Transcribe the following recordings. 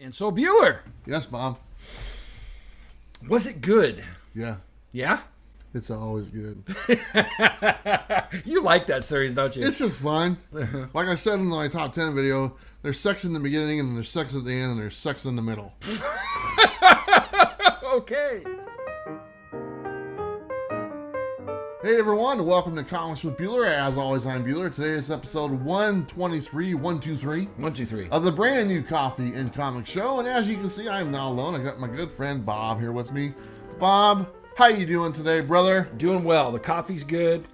And so Bueller, Yes, Bob. was it good? Yeah, Yeah? it's always good. You like that series, don't you? It's just fun. Like I said in my top 10 video, there's sex in the beginning, and there's sex at the end, and there's sex in the middle. Okay. Hey everyone, welcome to Comics with Bueller. As always, I'm Bueller. Today is episode 123 123 of the brand new Coffee and Comic Show. And as you can see, I am not alone. I got my good friend Bob here with me. Bob, how you doing today, brother? Doing well. The coffee's good.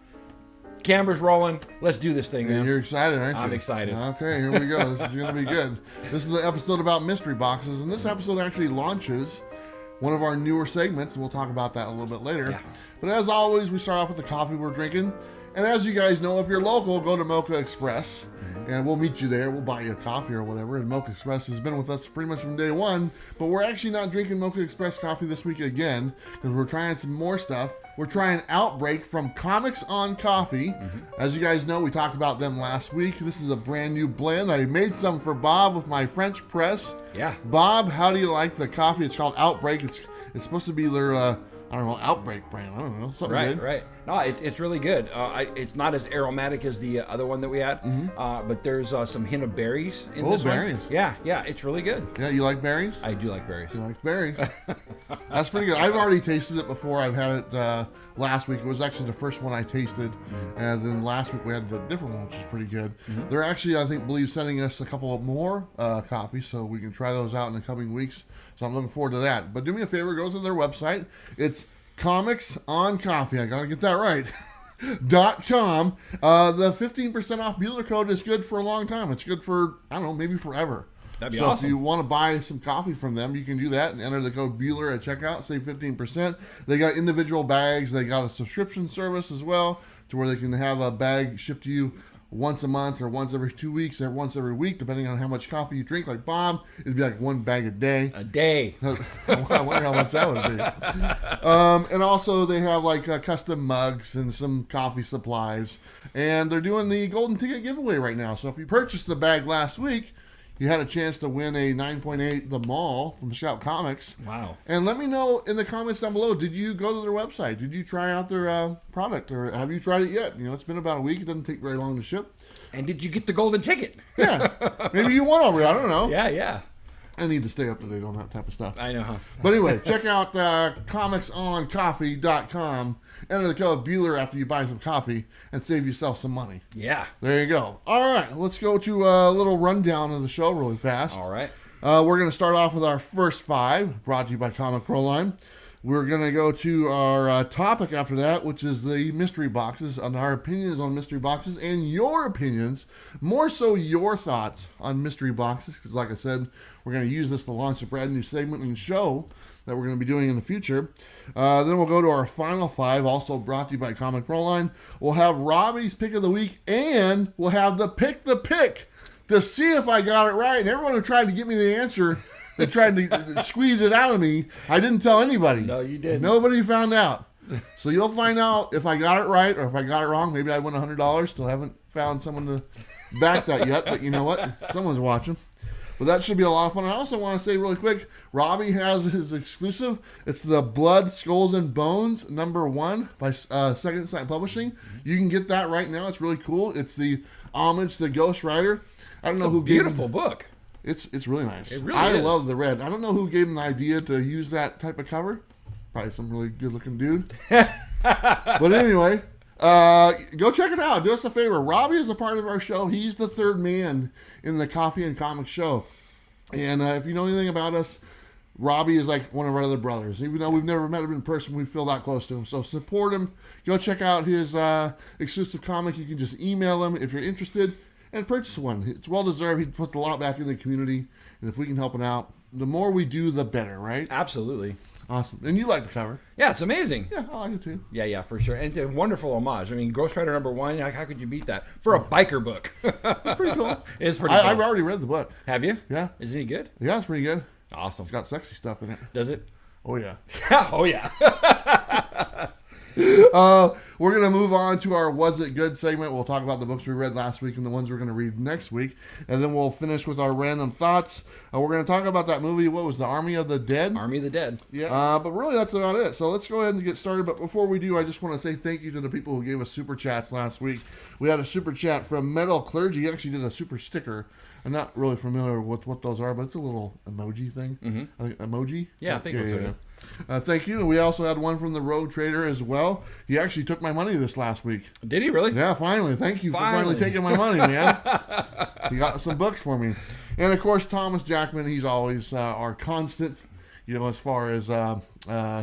Camera's rolling. Let's do this thing, man. You're excited, aren't you? I'm excited. Okay, here we go. This is going to be good. This is the episode about mystery boxes, and this episode actually launches one of our newer segments, and we'll talk about that a little bit later. Yeah. But as always, we start off with the coffee we're drinking. And as you guys know, if you're local, go to Mocha Express, and we'll meet you there. We'll buy you a coffee or whatever. And Mocha Express has been with us pretty much from day one. But we're actually not drinking Mocha Express coffee this week again, because we're trying some more stuff. We're trying Outbreak from Comics on Coffee. As you guys know, we talked about them last week. This is a brand new blend. I made some for Bob with my French press. Yeah. Bob, how do you like the coffee? It's called Outbreak. It's supposed to be their, Outbreak brand. I don't know. Something good. Right. No, it's really good. It's not as aromatic as the other one that we had, but there's some hint of berries in this berries. one. Yeah, it's really good. Yeah, you like berries? I do like berries. He likes berries. That's pretty good. I've already tasted it before. I've had it last week. It was actually the first one I tasted. And then last week we had the different one, which is pretty good. They're actually, I believe, sending us a couple of more coffees, so we can try those out in the coming weeks. So I'm looking forward to that. But do me a favor, go to their website. It's Comics on Coffee. I got to get that right. .com. The 15% off Bueller code is good for a long time. It's good for, maybe forever. That'd be so awesome. if you want to buy some coffee from them, you can do that and enter the code Bueller at checkout, save 15%. They got individual bags. They got a subscription service as well, to where they can have a bag shipped to you once a month or once every 2 weeks or once every week, depending on how much coffee you drink. Like Bob, it'd be like one bag a day. A day. I wonder how much that would be. And also they have like custom mugs and some coffee supplies. And they're doing the golden ticket giveaway right now. So if you purchased the bag last week, you had a chance to win a 9.8 The Mall from Shout Comics. Wow. And let me know in the comments down below, did you go to their website? Did you try out their product? Or have you tried it yet? It's been about a week. It doesn't take very long to ship. And did you get the golden ticket? Yeah. Maybe you won already. I don't know. Yeah. I need to stay up to date on that type of stuff. I know, huh? But anyway, check out comicsoncoffee.com. Enter the code Bueller after you buy some coffee and save yourself some money. Yeah. There you go. All right, let's go to a little rundown of the show really fast. All right. We're going to start off with our first five, brought to you by Comic Proline. We're going to go to our topic after that, which is the mystery boxes, and our opinions on mystery boxes, and your opinions, more so your thoughts on mystery boxes, because like I said, we're going to use this to launch a brand new segment and show that we're going to be doing in the future. Then we'll go to our final five, also brought to you by Comic Proline. We'll have Robbie's Pick of the Week, and we'll have the Pick to see if I got it right. And everyone who tried to get me the answer, they tried to squeeze it out of me. I didn't tell anybody. No, you didn't. Nobody found out. So you'll find out if I got it right or if I got it wrong. Maybe I win $100. Still haven't found someone to back that yet. But you know what? Someone's watching. But that should be a lot of fun. I also want to say really quick, Robbie has his exclusive. It's the Blood, Skulls, and Bones #1 by Second Sight Publishing. You can get that right now. It's really cool. It's the homage to Ghost Rider. I don't know who gave him. Beautiful book. It's really nice. It really I is. love the red. I don't know who gave him the idea to use that type of cover. Probably some really good looking dude. But anyway, go check it out. Do us a favor. Robbie is a part of our show. He's the third man in the Coffee and Comics show. And if you know anything about us, Robbie is like one of our other brothers. Even though we've never met him in person, we feel that close to him. So support him. Go check out his exclusive comic. You can just email him if you're interested and purchase one. It's well deserved. He puts a lot back in the community. And if we can help him out, the more we do, the better, right? Absolutely. Awesome. And you like the cover. Yeah, it's amazing. Yeah, I like it too. Yeah, for sure. And it's a wonderful homage. I mean, Ghost Rider #1, how could you beat that? For a biker book. It's pretty cool. It's pretty cool. I've already read the book. Have you? Yeah. Is it any good? Yeah, it's pretty good. Awesome. It's got sexy stuff in it. Does it? Oh, yeah. Oh, yeah. We're going to move on to our Was It Good segment. We'll talk about the books we read last week and the ones we're going to read next week. And then we'll finish with our random thoughts. We're going to talk about that movie. What was the Army of the Dead? Army of the Dead. Yeah. But really, that's about it. So let's go ahead and get started. But before we do, I just want to say thank you to the people who gave us super chats last week. We had a super chat from Metal Clergy. He actually did a super sticker. I'm not really familiar with what those are, but it's a little emoji thing. Mm-hmm. I think emoji? Yeah, I think so. Thank you. And we also had one from the Road Trader as well. He actually took my money this last week. Did he really? Yeah, finally. Thank you for finally taking my money, man. He got some books for me. And, of course, Thomas Jackman, he's always our constant, as far as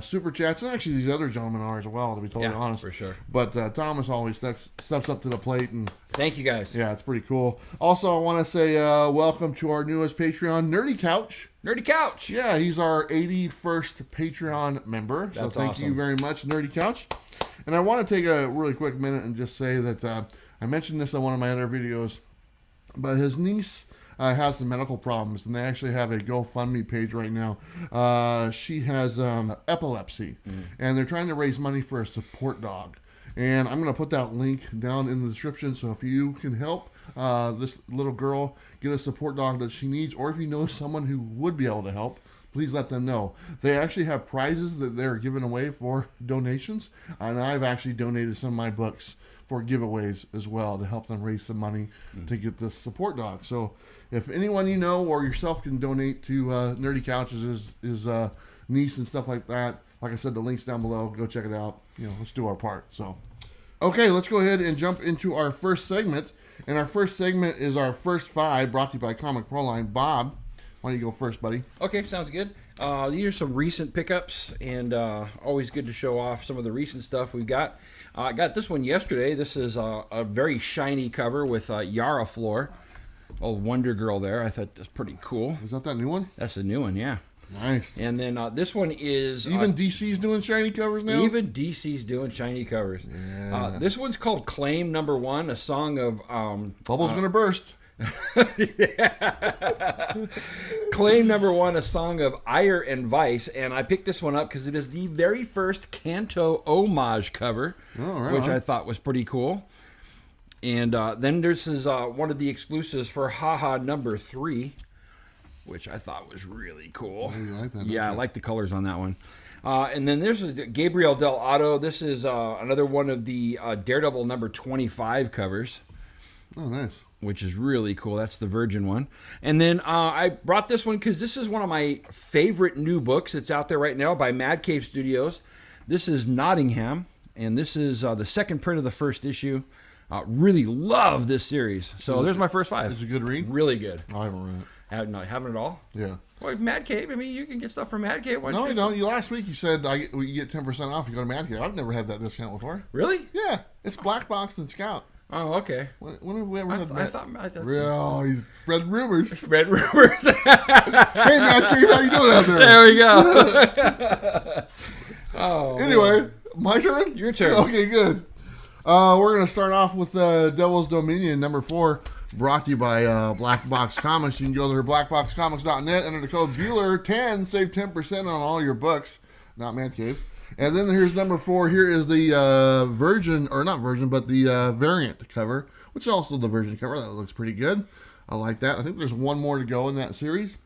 super chats. And actually, these other gentlemen are as well, to be totally honest. For sure. But Thomas always steps up to the plate. And thank you, guys. Yeah, it's pretty cool. Also, I want to say welcome to our newest Patreon, Nerdy Couch. Nerdy Couch. Yeah, he's our 81st Patreon member. So thank you very much, Nerdy Couch. And I want to take a really quick minute and just say that I mentioned this on one of my other videos, but his niece has some medical problems, and they actually have a GoFundMe page right now. She has epilepsy, and they're trying to raise money for a support dog. And I'm going to put that link down in the description, so if you can help this little girl get a support dog that she needs, or if you know someone who would be able to help, please let them know. They actually have prizes that they're giving away for donations, and I've actually donated some of my books for giveaways as well to help them raise some money to get this support dog. So if anyone you know or yourself can donate to Nerdy Couch's his niece and stuff like that, like I said, the link's down below. Go check it out. Let's do our part. So, okay, let's go ahead and jump into our first segment. And our first segment is our first five, brought to you by Comic Proline. Bob, why don't you go first, buddy? Okay, sounds good. These are some recent pickups, and always good to show off some of the recent stuff we've got. I got this one yesterday. This is a very shiny cover with Yara Floor, old Wonder Girl there. I thought that's pretty cool. Is that new one? That's the new one, yeah. Nice. And then this one is... Even DC's doing shiny covers now? Even DC's doing shiny covers. Yeah. This one's called Claim Number One, a song of... Bubble's gonna burst. Claim Number One, a song of ire and vice. And I picked this one up because it is the very first Canto homage cover, which I thought was pretty cool. And then this is one of the exclusives for Haha Number 3, which I thought was really cool. Oh, you like that? Yeah, I like the colors on that one. And then there's Gabriel Del Otto. This is another one of the Daredevil number 25 covers. Oh, nice. Which is really cool. That's the Virgin one. And then I brought this one because this is one of my favorite new books that's out there right now by Mad Cave Studios. This is Nottingham, and this is the second print of the first issue. Really love this series. So there's my first five. It's a good read? Really good. I haven't read it. Haven't at all? Yeah. Well, Mad Cave. I mean, you can get stuff from Mad Cave. No, you don't. Last week you said you get 10% off if you go to Mad Cave. I've never had that discount before. Really? Yeah. It's Black Box and Scout. Oh, okay. When have we ever had that? I thought Real, he's spread rumors. Spread rumors. Hey, Mad Cave, how you doing out there? There we go. Oh. Anyway, man. my turn? Your turn. Okay, good. We're going to start off with Devil's Dominion, number 4. Brought to you by Black Box Comics. You can go to blackboxcomics.net, enter the code Bueller10, save 10% on all your books. Not Man Cave. And then here's number 4. Here is the the variant cover, which is also the Virgin cover. That looks pretty good. I like that. I think there's one more to go in that series.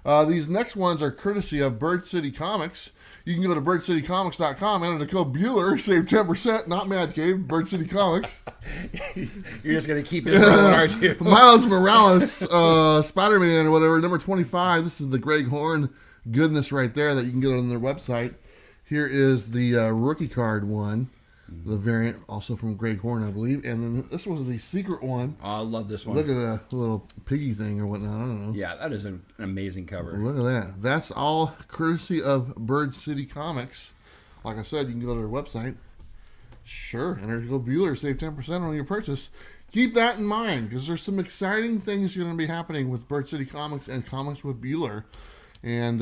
These next ones are courtesy of Bird City Comics. You can go to birdcitycomics.com, enter the code Bueller, save 10%, not Mad Cave, Bird City Comics. You're just going to keep this rolling, aren't you? Miles Morales, Spider-Man or whatever, number 25. This is the Greg Horn goodness right there that you can get on their website. Here is the rookie card one, the variant, also from Greg Horn, I believe. And then this was the secret one. Oh, I love this one. Look at the little piggy thing or whatnot. I don't know. Yeah, that is an amazing cover. Look at that. That's all courtesy of Bird City Comics. Like I said, you can go to their website. Sure. Enter the code Bueller, save 10% on your purchase. Keep that in mind because there's some exciting things going to be happening with Bird City Comics and Comics with Bueller. And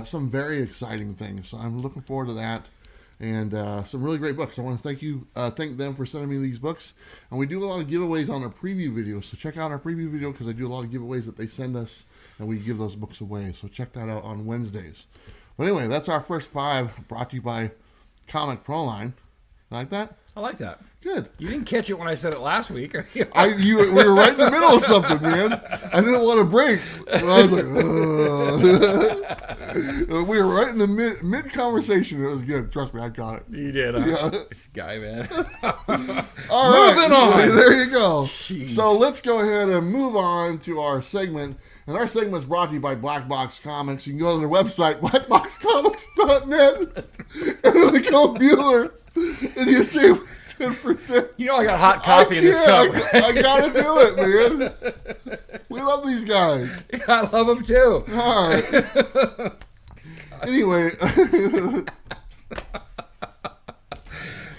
some very exciting things. So I'm looking forward to that. And some really great books. I want to thank them for sending me these books. And we do a lot of giveaways on our preview videos. So check out our preview video because I do a lot of giveaways that they send us. And we give those books away. So check that out on Wednesdays. But anyway, that's our first 5 brought to you by Comic Proline. Like that? I like that. Good. You didn't catch it when I said it last week. We were right in the middle of something, man. I didn't want to break. And I was like, we were right in the mid conversation. It was good. Trust me, I got it. You did, huh? Yeah. This guy, man. All right. Moving on. There you go. Jeez. So let's go ahead and move on to our segment. And our segment is brought to you by Black Box Comics. You can go to their website, blackboxcomics.net, and then the code Bueller, and you save 10%. You know I got hot coffee in this cup. I gotta do it, man. We love these guys. I love them too. All right. Anyway.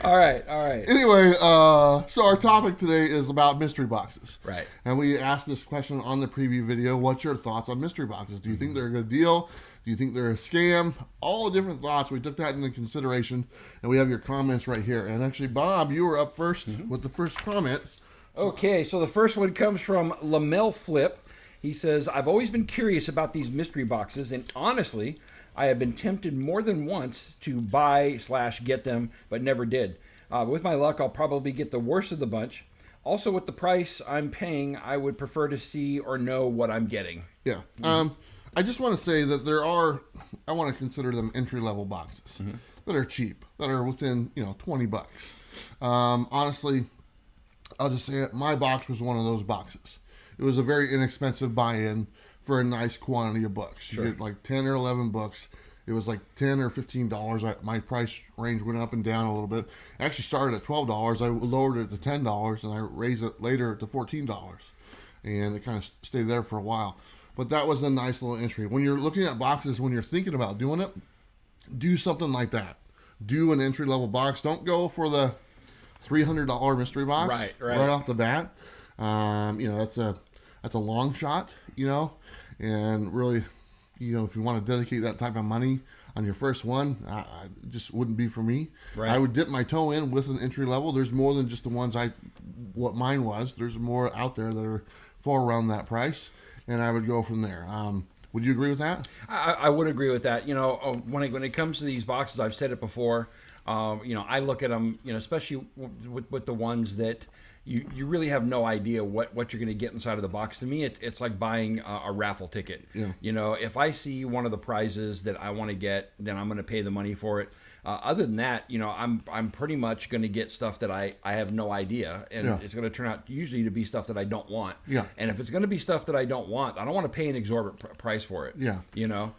All right. Anyway, so our topic today is about mystery boxes. Right. And we asked this question on the preview video. What's your thoughts on mystery boxes? Do you think they're a good deal? Do you think they're a scam? All different thoughts. We took that into consideration, and we have your comments right here. And actually, Bob, you were up first with the first comment. Okay, so the first one comes from Lamel Flip. He says, I've always been curious about these mystery boxes, and honestly, I have been tempted more than once to buy/get them, but never did. With my luck, I'll probably get the worst of the bunch. Also, with the price I'm paying, I would prefer to see or know what I'm getting. Yeah. I just want to say that I want to consider them entry-level boxes that are cheap, that are within, $20. Honestly, I'll just say it. My box was one of those boxes. It was a very inexpensive buy-in for a nice quantity of books. Sure. You get like 10 or 11 books. It was like $10 or $15. My price range went up and down a little bit. It actually started at $12. I lowered it to $10, and I raised it later to $14. And it kind of stayed there for a while. But that was a nice little entry. When you're looking at boxes, when you're thinking about doing it, do something like that. Do an entry-level box. Don't go for the $300 mystery box right off the bat. That's a long shot, and really, if you want to dedicate that type of money on your first one, it just wouldn't be for me. Right. I would dip my toe in with an entry level. There's more than just the ones what mine was. There's more out there that are far around that price, and I would go from there. Would you agree with that? I would agree with that. When it comes to these boxes, I've said it before. I look at them, especially with the ones that you really have no idea what you're going to get inside of the box. To me, it's like buying a raffle ticket. Yeah. If I see one of the prizes that I want to get, then I'm going to pay the money for it. Other than that, I'm pretty much going to get stuff that I have no idea, and it's going to turn out usually to be stuff that I don't want. Yeah. And if it's going to be stuff that I don't want, I don't want to pay an exorbitant price for it. Yeah.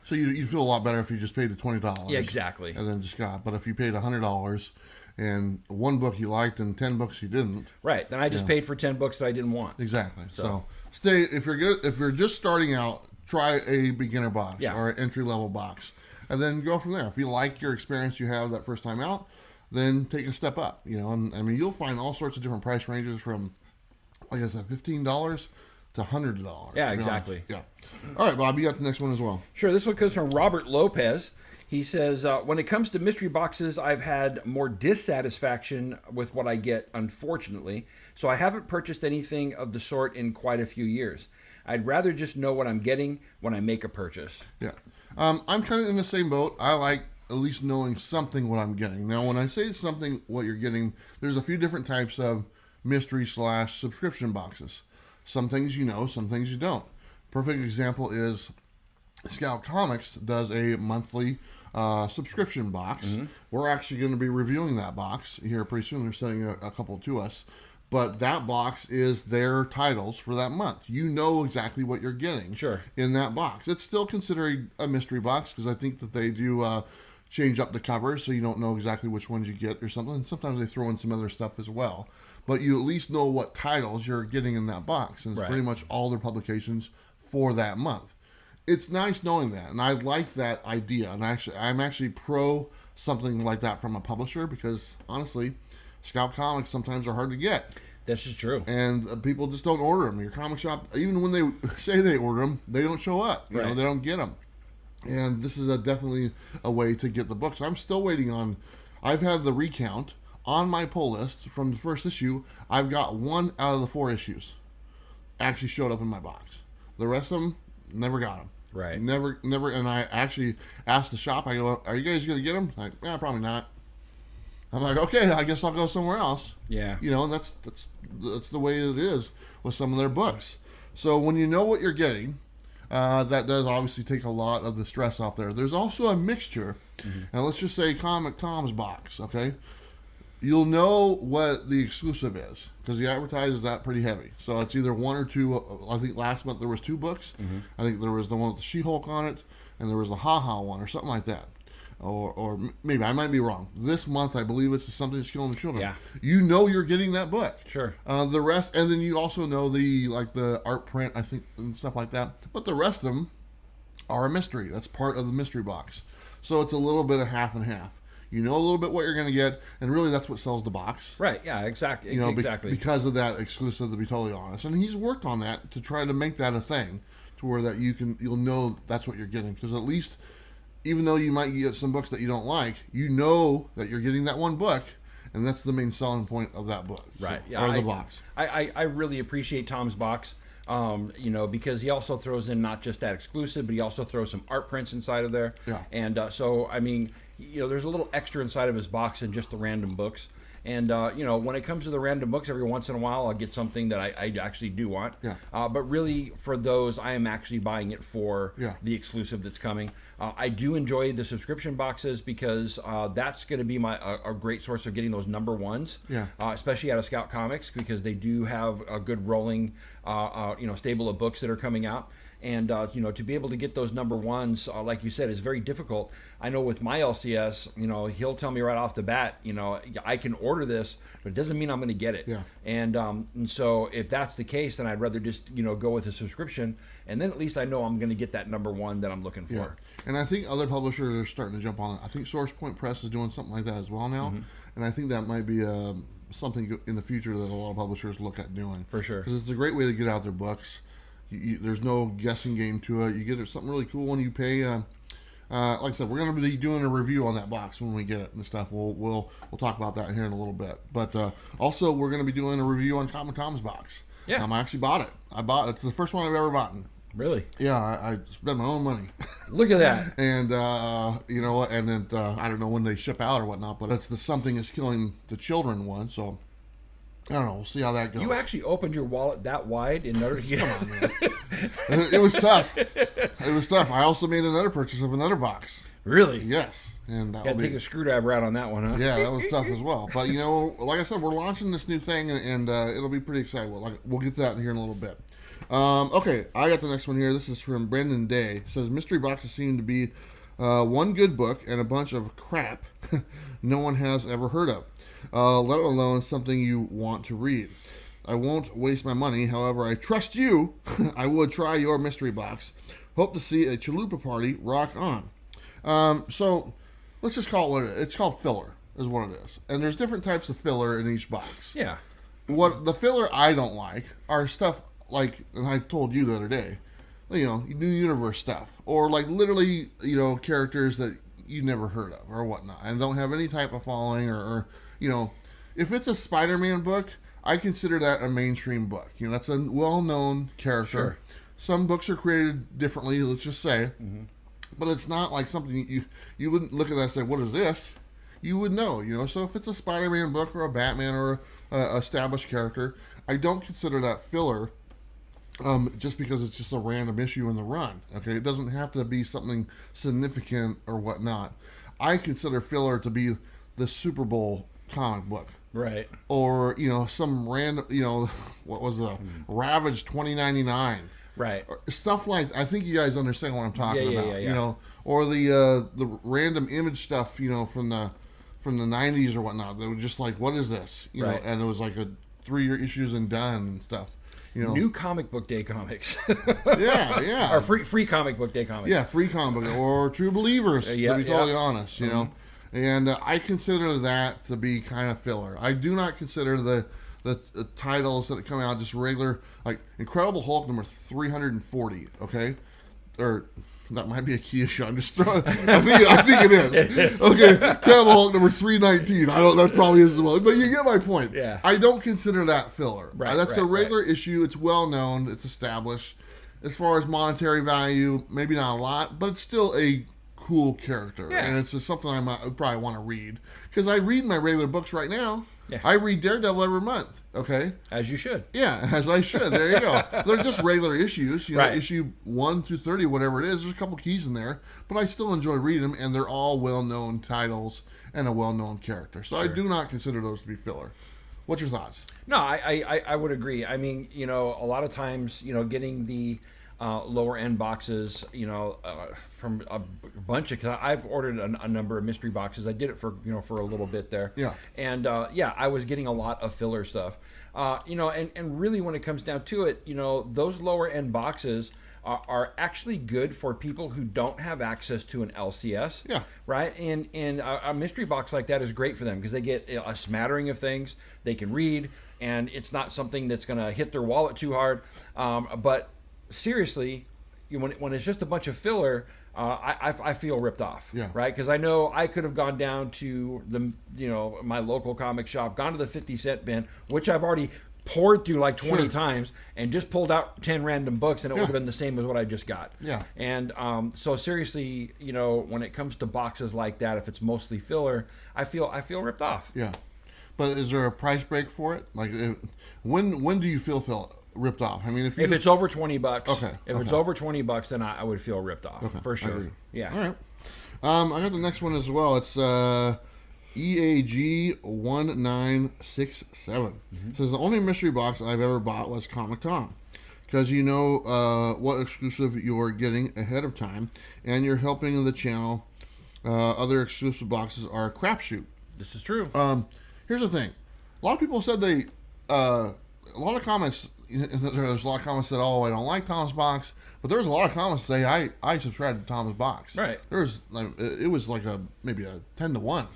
So you feel a lot better if you just paid the $20. Yeah, exactly. And then just got. But if you paid $100 and one book you liked and 10 books you didn't. Right. Then I just paid for 10 books that I didn't want. Exactly. So stay if you're just starting out, try a beginner box or an entry level box. And then go from there. If you like your experience you have that first time out, then take a step up. And I mean, you'll find all sorts of different price ranges from, like I said, $15 to $100. Yeah, exactly. Yeah. All right, Bob, you got the next one as well. Sure. This one comes from Robert Lopez. He says, when it comes to mystery boxes, I've had more dissatisfaction with what I get, unfortunately. So I haven't purchased anything of the sort in quite a few years. I'd rather just know what I'm getting when I make a purchase. Yeah. I'm kind of in the same boat. I like at least knowing something what I'm getting. Now, when I say something what you're getting, there's a few different types of mystery/subscription boxes. Some things you know, some things you don't. Perfect example is Scout Comics does a monthly subscription box. Mm-hmm. We're actually going to be reviewing that box here pretty soon. They're sending a couple to us. But that box is their titles for that month. You know exactly what you're getting in that box. It's still considered a mystery box because I think that they do change up the covers so you don't know exactly which ones you get or something. And sometimes they throw in some other stuff as well. But you at least know what titles you're getting in that box. And it's pretty much all their publications for that month. It's nice knowing that. And I like that idea. And I'm actually pro something like that from a publisher because, honestly, Scout Comics sometimes are hard to get. That's just true. And people just don't order them. Your comic shop, even when they say they order them, they don't show up. You know, they don't get them. And this is definitely a way to get the books. I'm still waiting on. I've had the recount on my pull list from the first issue. I've got 1 out of the 4 issues actually showed up in my box. The rest of them never got them. Right. Never. And I actually asked the shop. I go, "Are you guys going to get them?" Like, probably not. I'm like, okay, I guess I'll go somewhere else. Yeah. And that's the way it is with some of their books. So when you know what you're getting, that does obviously take a lot of the stress off there. There's also a mixture, and let's just say Comic Tom's box, okay? You'll know what the exclusive is because he advertises that pretty heavy. So it's either one or two. I think last month there was 2 books. I think there was the one with the She-Hulk on it, and there was the Ha-Ha one or something like that. Or maybe I might be wrong. This month I believe it's Something That's Killing the Children. Yeah. You know you're getting that book. Sure. The rest, and then you also know the art print, I think, and stuff like that. But the rest of them are a mystery. That's part of the mystery box. So it's a little bit of half and half. You know a little bit what you're going to get, and really that's what sells the box. Right, yeah, exactly. Exactly. Because of that exclusive, to be totally honest. And he's worked on that to try to make that a thing, to where that you'll know that's what you're getting. Because at least, even though you might get some books that you don't like, you know that you're getting that one book, and that's the main selling point of that book. Right, yeah. Or the box. I really appreciate Tom's box. Because he also throws in not just that exclusive, but he also throws some art prints inside of there. Yeah. And there's a little extra inside of his box than just the random books. And, when it comes to the random books, every once in a while, I'll get something that I actually do want. Yeah. But really, for those, I am actually buying it for Yeah. the exclusive that's coming. I do enjoy the subscription boxes because that's going to be a great source of getting those number ones. Yeah. Especially out of Scout Comics, because they do have a good rolling, stable of books that are coming out. And, to be able to get those number ones, like you said, is very difficult. I know with my LCS, he'll tell me right off the bat, I can order this, but it doesn't mean I'm going to get it. Yeah. And so if that's the case, then I'd rather just, go with a subscription. And then at least I know I'm going to get that number one that I'm looking for. Yeah. And I think other publishers are starting to jump on it. I think Source Point Press is doing something like that as well now. And I think that might be something in the future that a lot of publishers look at doing. For sure. Because it's a great way to get out their books. There's no guessing game to it. You get something really cool when you pay. Like I said, we're going to be doing a review on that box when we get it and stuff. We'll talk about that here in a little bit. But also, we're going to be doing a review on Comic Tom's box. Yeah. I actually bought it. It's the first one I've ever bought. Really? Yeah, I spent my own money. Look at that. And, you know, and then I don't know when they ship out or whatnot, but it's the Something Is Killing the Children one, so I don't know. We'll see how that goes. You actually opened your wallet that wide in order to get... Come on, man. It was tough. It was tough. I also made another purchase of another box. Really? Yes. And Got to take the screwdriver out on that one, huh? Yeah, that was tough as well. But, you know, like I said, we're launching this new thing, and it'll be pretty exciting. We'll get to that here in a little bit. Okay, I got the next one here. This is from Brendan Day. It says, mystery boxes seem to be one good book and a bunch of crap no one has ever heard of, let alone something you want to read. I won't waste my money. However, I trust you. I would try your mystery box. Hope to see a chalupa party rock on. So let's just call it what it is. It's called filler, is what it is. And there's different types of filler in each box. Yeah. What the filler I don't like are stuff like, and I told you the other day, you know, New Universe stuff, or like literally, you know, characters that you never heard of or whatnot, and don't have any type of following, or you know, if it's a Spider-Man book, I consider that a mainstream book. You know, that's a well-known character. Sure. Some books are created differently, let's just say, but it's not like something you wouldn't look at that and say, what is this? You would know, you know. So if it's a Spider-Man book or a Batman or a established character, I don't consider that filler. Just because it's just a random issue in the run. Okay, it doesn't have to be something significant or whatnot. I consider filler to be the Super Bowl comic book. Right. Or, you know, some random, you know, what was the Ravage 2099. Right. Stuff like, I think you guys understand what I'm talking about. Yeah. You know, or the random image stuff, you know, from the 90s or whatnot. They were just like, what is this? You know, and it was like 3 issues and done and stuff. You know, New Comic Book Day comics. yeah. Or free Comic Book Day comics. Yeah, free comic book, or True Believers, to be totally honest, you know. And I consider that to be kind of filler. I do not consider the titles that come out just regular, like Incredible Hulk number 340, okay? Or that might be a key issue. I'm just throwing. I think it is. It is. Okay, Incredible Hulk number 319. I don't. That probably is as well. But you get my point. Yeah. I don't consider that filler. Right. That's a regular issue. It's well known. It's established. As far as monetary value, maybe not a lot, but it's still a cool character, and it's just something I might probably want to read because I read my regular books right now. Yeah. I read Daredevil every month. Okay, as you should. Yeah, as I should. There you go. They're just regular issues, you know, issue 1 through 30, whatever it is. There's a couple keys in there, but I still enjoy reading them, and they're all well-known titles and a well-known character. So I do not consider those to be filler. What's your thoughts? No, I would agree. I mean, you know, a lot of times, you know, getting the lower end boxes, you know, from a bunch of, cause I've ordered a number of mystery boxes. I did it for, you know, for a little bit there. Yeah. And I was getting a lot of filler stuff. You know, and really when it comes down to it, you know, those lower end boxes are actually good for people who don't have access to an LCS. Yeah. Right. And a mystery box like that is great for them because they get a smattering of things they can read, and it's not something that's going to hit their wallet too hard. But seriously, when it's just a bunch of filler, I feel ripped off. Yeah. Right. Because I know I could have gone down to my local comic shop, gone to the 50-cent bin, which I've already poured through like 20 times, and just pulled out 10 random books, and it would have been the same as what I just got. Yeah. And so seriously, you know, when it comes to boxes like that, if it's mostly filler, I feel ripped off. Yeah. But is there a price break for it? Like, when do you feel ripped off? I mean, if it's over $20, okay. If it's over $20, then I would feel ripped off for sure. Yeah. All right. I got the next one as well. It's EAG 1967. It says the only mystery box I've ever bought was Comic Tom, because you know what exclusive you're getting ahead of time, and you're helping the channel. Other exclusive boxes are a crapshoot. This is true. Here's the thing. A lot of people said a lot of comments, there's a lot of comments that, oh, I don't like Tom's box, but there's a lot of comments that say I subscribe to Tom's box. Right. It was like maybe a 10-1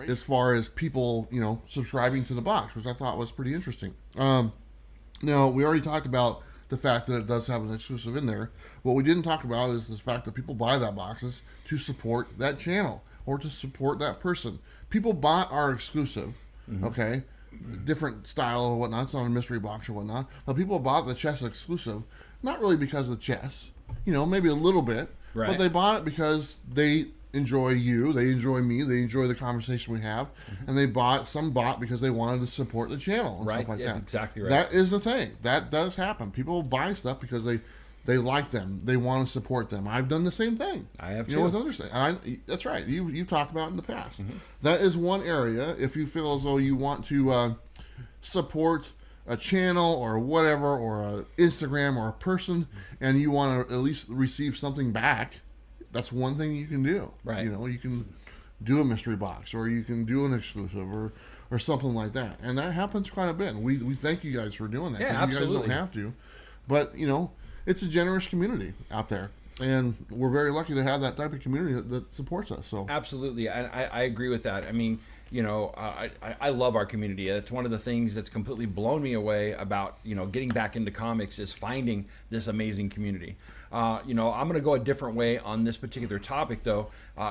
as far as people, you know, subscribing to the box, which I thought was pretty interesting. Now, we already talked about the fact that it does have an exclusive in there. What we didn't talk about is the fact that people buy that boxes to support that channel or to support that person. People bought our exclusive, okay? Different style or whatnot. It's not a mystery box or whatnot. But people bought the chess exclusive, not really because of chess, you know, maybe a little bit, but they bought it because they enjoy you, they enjoy me, they enjoy the conversation we have, and some bought because they wanted to support the channel and stuff like that. Exactly right. That is the thing. That does happen. People buy stuff because they like them. They want to support them. I've done the same thing. I have too. You know, with others. That's right. You've talked about it in the past. That is one area. If you feel as though you want to support a channel or whatever, or an Instagram or a person, and you want to at least receive something back, that's one thing you can do. Right. You know, you can do a mystery box, or you can do an exclusive, or something like that. And that happens quite a bit. We thank you guys for doing that. Yeah, absolutely. You guys don't have to. But, you know, it's a generous community out there. And we're very lucky to have that type of community that supports us. So absolutely. I agree with that. I mean, you know, I love our community. It's one of the things that's completely blown me away about, you know, getting back into comics is finding this amazing community. You know, I'm going to go a different way on this particular topic, though.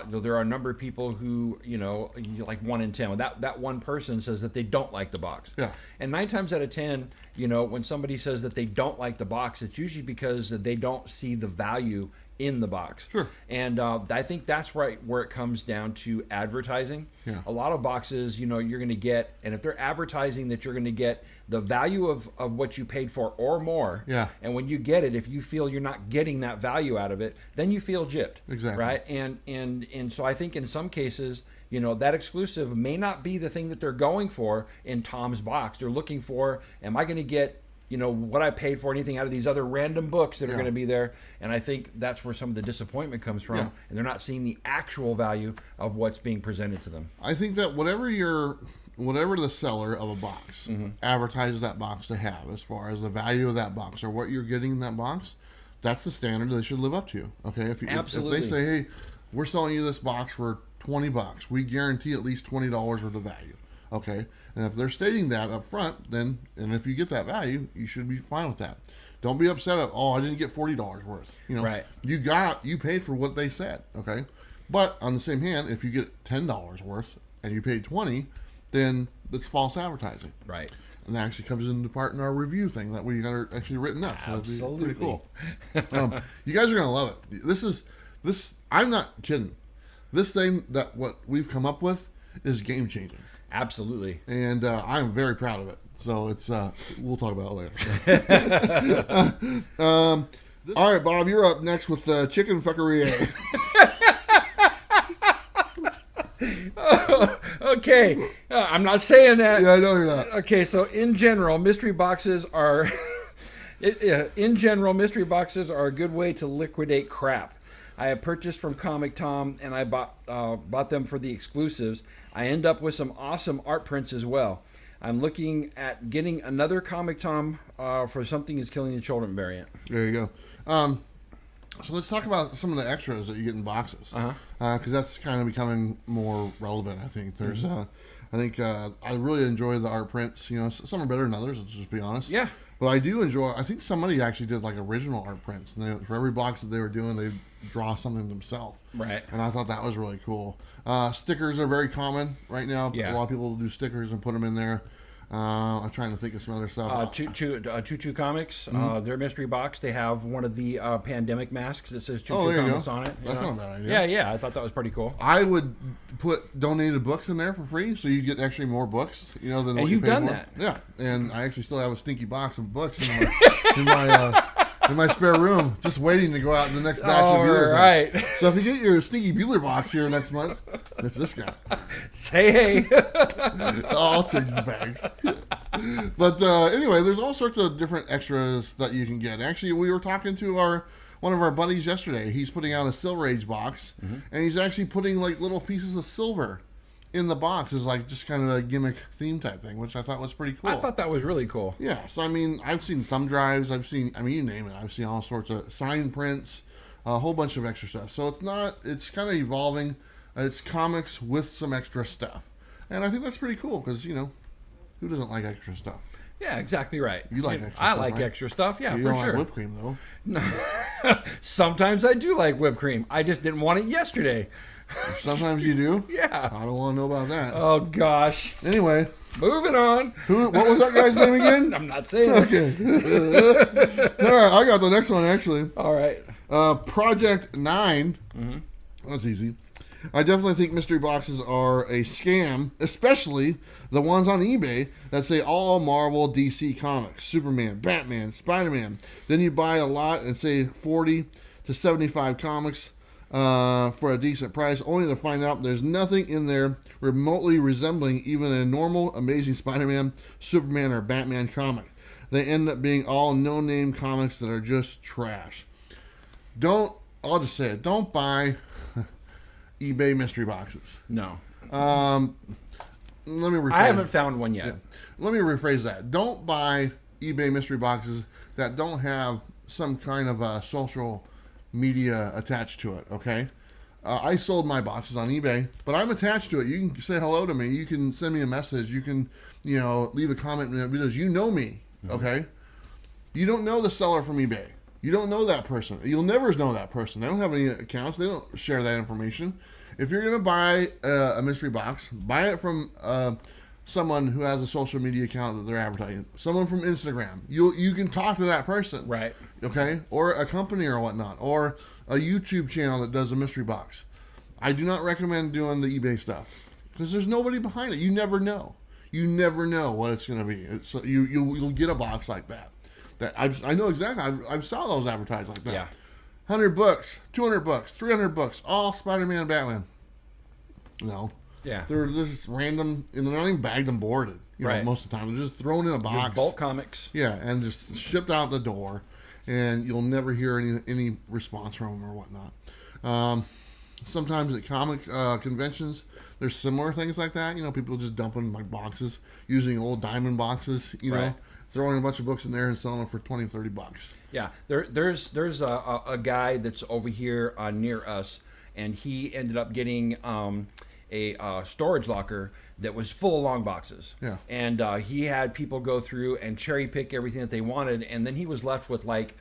There are a number of people who, you know, like 1 in 10. That one person says that they don't like the box. Yeah. And 9 times out of 10, you know, when somebody says that they don't like the box, it's usually because they don't see the value in the box. Sure. And I think that's right where it comes down to advertising. Yeah. A lot of boxes, you know, you're going to get, and if they're advertising that you're going to get the value of what you paid for or more, yeah. And when you get it, if you feel you're not getting that value out of it, then you feel gypped. Exactly. Right? And so I think in some cases, you know, that exclusive may not be the thing that they're going for in Tom's box. They're looking for, am I going to get, you know, what I paid for, anything out of these other random books that are going to be there? And I think that's where some of the disappointment comes from. Yeah. And they're not seeing the actual value of what's being presented to them. I think that whatever the seller of a box advertises that box to have, as far as the value of that box or what you're getting in that box, that's the standard they should live up to. Okay, Absolutely. If they say, hey, we're selling you this box for $20, we guarantee at least $20 worth of value. Okay, and if they're stating that up front, then, and if you get that value, you should be fine with that. Don't be upset at, oh, I didn't get $40 worth. You know, right. You paid for what they said. Okay, but on the same hand, if you get $10 worth and you paid $20, then it's false advertising. Right. And that actually comes into part in our review thing that we got actually written up. So absolutely. Pretty cool. You guys are gonna love it. This. I'm not kidding. this thing that what we've come up with is game changing. Absolutely. And I'm very proud of it. So it's we'll talk about it later. All right, Bob, you're up next with chicken fuckery. Okay. I'm not saying that. Yeah, I know you're not. Okay, so in general, mystery boxes are mystery boxes are a good way to liquidate crap. I have purchased from Comic Tom, and I bought them for the exclusives. I end up with some awesome art prints as well. I'm looking at getting another Comic Tom for Something Is Killing the Children variant. There you go. So let's talk about some of the extras that you get in boxes, because that's kind of becoming more relevant. I think there's, I really enjoy the art prints. You know, some are better than others. Let's just be honest. Yeah. But I do enjoy. I think somebody actually did like original art prints, and for every box that they were doing, they draw something themselves. Right. And I thought that was really cool. Stickers are very common right now. Yeah. A lot of people do stickers and put them in there. I'm trying to think of some other stuff. Choo Choo Comics, their mystery box, they have one of the pandemic masks that says Choo Choo Comics on it. That's not a bad idea. Yeah, I thought that was pretty cool. I would put donated books in there for free, so you get actually more books, you know, than what you've you pay done for. that. Yeah, and I actually still have a stinky box of books in my spare room, just waiting to go out in the next batch of Bueller. Right. So if you get your stinky Bueller box here next month, it's this guy. Say hey. I'll change the bags. But anyway, there's all sorts of different extras that you can get. Actually, we were talking to one of our buddies yesterday. He's putting out a Silver Age box, and he's actually putting like little pieces of silver in the box as like just kind of a gimmick theme type thing, which I thought was pretty cool. I thought that was really cool. Yeah, so I mean, I've seen thumb drives, you name it. I've seen all sorts of sign prints, a whole bunch of extra stuff. So it's kind of evolving. It's comics with some extra stuff. And I think that's pretty cool because, you know, who doesn't like extra stuff? Yeah, exactly right. You like extra I stuff, like right? extra stuff, yeah, you for don't sure. like whipped cream, though. No. Sometimes I do like whipped cream. I just didn't want it yesterday. Sometimes you do? Yeah. I don't want to know about that. Oh, gosh. Anyway. Moving on. What was that guy's name again? I'm not saying Okay. All right, I got the next one, actually. All right. Project 9. That's easy. I definitely think mystery boxes are a scam, especially the ones on eBay that say all Marvel, DC comics, Superman, Batman, Spider-Man. Then you buy a lot and say 40 to 75 comics for a decent price, only to find out there's nothing in there remotely resembling even a normal Amazing Spider-Man, Superman, or Batman comic. They end up being all no-name comics that are just trash. I'll just say it, don't buy eBay mystery boxes. No. Let me rephrase. I haven't found one yet. Yeah. Let me rephrase that. Don't buy eBay mystery boxes that don't have some kind of social media attached to it, okay? I sold my boxes on eBay, but I'm attached to it. You can say hello to me. You can send me a message. You can, leave a comment because you know me, okay? You don't know the seller from eBay. You don't know that person. You'll never know that person. They don't have any accounts. They don't share that information. If you're going to buy a mystery box, buy it from someone who has a social media account that they're advertising. Someone from Instagram. You can talk to that person. Right. Okay? Or a company or whatnot. Or a YouTube channel that does a mystery box. I do not recommend doing the eBay stuff. Because there's nobody behind it. You never know. You never know what it's going to be. You'll get a box like that. I know exactly. I saw those advertised like that. Yeah. 100 bucks, 200 bucks, 300 bucks, all Spider-Man and Batman. No. Yeah. They're just random, and they're not even bagged and boarded. Right. Most of the time, they're just thrown in a box. Just bulk comics. Yeah, and just shipped out the door, and you'll never hear any response from them or whatnot. Sometimes at comic conventions, there's similar things like that. People just dumping like boxes, using old diamond boxes. Right. Throwing a bunch of books in there and selling them for $20, $30. Yeah, there's a guy that's over here near us, and he ended up getting a storage locker that was full of long boxes. Yeah. And he had people go through and cherry pick everything that they wanted, and then he was left with like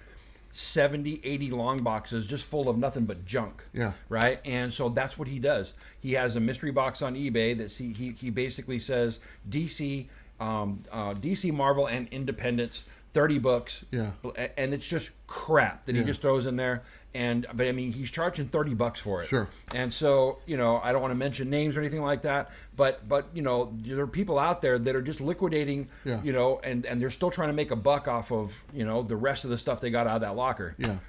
70, 80 long boxes just full of nothing but junk. Yeah. Right? And so that's what he does. He has a mystery box on eBay that he basically says DC, DC, Marvel, and Independence 30 books. Yeah. And it's just crap that he just throws in there. But I mean, he's charging $30 for it. Sure. And so, I don't want to mention names or anything like that, but there are people out there that are just liquidating, and they're still trying to make a buck off of, the rest of the stuff they got out of that locker. Yeah.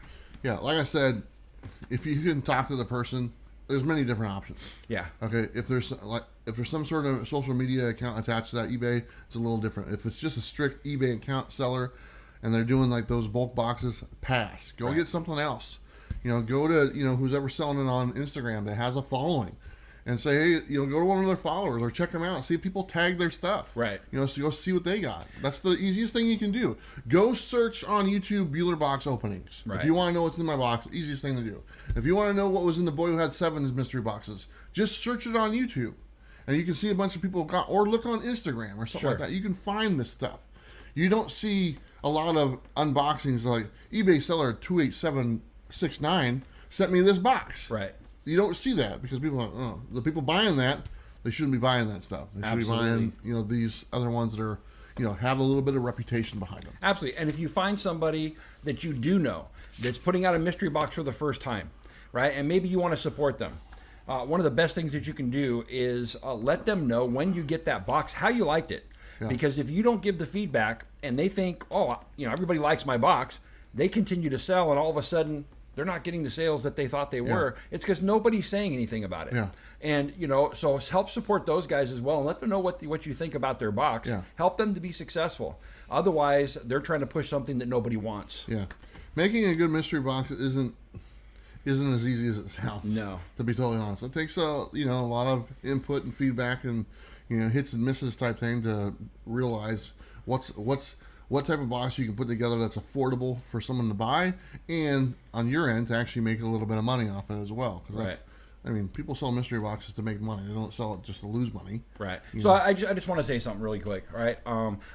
Yeah. Like I said, if you can talk to the person, there's many different options. Yeah. Okay. If there's some sort of social media account attached to that eBay, it's a little different. If it's just a strict eBay account seller and they're doing like those bulk boxes, pass. Go get something else. Go to, who's ever selling it on Instagram that has a following and say, hey, go to one of their followers or check them out. See if people tag their stuff. Right. So go see what they got. That's the easiest thing you can do. Go search on YouTube Bueller box openings. Right. If you want to know what's in my box, easiest thing to do. If you want to know what was in the Boy Who Had Seven mystery boxes, just search it on YouTube. And you can see a bunch of people got, or look on Instagram or something like that. You can find this stuff. You don't see a lot of unboxings like eBay seller 28769 sent me this box. Right. You don't see that because people are like, oh, the people buying that, they shouldn't be buying that stuff. They should be buying, these other ones that are, have a little bit of reputation behind them. Absolutely. And if you find somebody that you do know that's putting out a mystery box for the first time, right, and maybe you want to support them, one of the best things that you can do is let them know when you get that box how you liked it. Yeah. Because if you don't give the feedback and they think, oh, everybody likes my box, they continue to sell, and all of a sudden they're not getting the sales that they thought they were. It's because nobody's saying anything about it. Yeah. And, so help support those guys as well and let them know what you think about their box. Yeah. Help them to be successful. Otherwise, they're trying to push something that nobody wants. Yeah. Making a good mystery box isn't as easy as it sounds. No. To be totally honest. It takes a lot of input and feedback and hits and misses type thing to realize what type of box you can put together that's affordable for someone to buy, and on your end to actually make a little bit of money off it as well. Because people sell mystery boxes to make money. They don't sell it just to lose money. Right. So I just want to say something really quick. Right.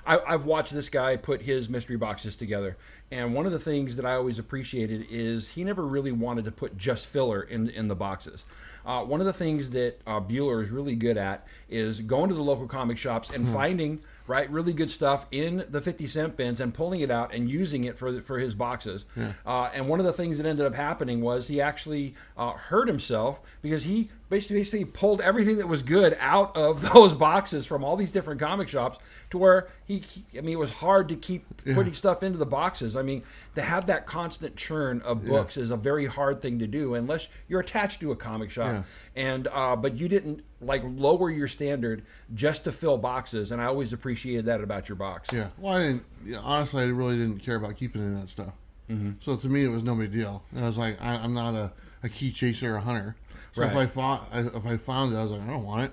I've watched this guy put his mystery boxes together, and one of the things that I always appreciated is he never really wanted to put just filler in the boxes. One of the things that Bueller is really good at is going to the local comic shops and finding really good stuff in the 50-cent bins and pulling it out and using it for his boxes. Yeah. And one of the things that ended up happening was he actually hurt himself because he basically pulled everything that was good out of those boxes from all these different comic shops to where it was hard to keep putting stuff into the boxes. I mean, to have that constant churn of books is a very hard thing to do unless you're attached to a comic shop. Yeah. And but you didn't lower your standard just to fill boxes, and I always appreciated that about your box. Yeah. Well, I didn't. Honestly, I really didn't care about keeping any of that stuff. Mm-hmm. So to me, it was no big deal. And I was like, I'm not a key chaser or a hunter. So if I found it, I was like, I don't want it.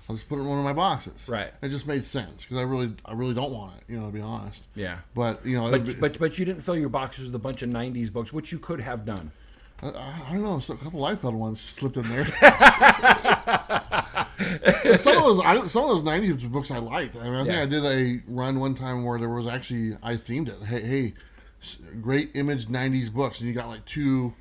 I'll just put it in one of my boxes. Right. It just made sense because I really don't want it. To be honest. Yeah. But but you didn't fill your boxes with a bunch of '90s books, which you could have done. I don't know. So a couple Liefeld ones slipped in there. some of those '90s books I liked. I mean, I think I did a run one time where there was actually I themed it. Hey, great image '90s books, and you got two,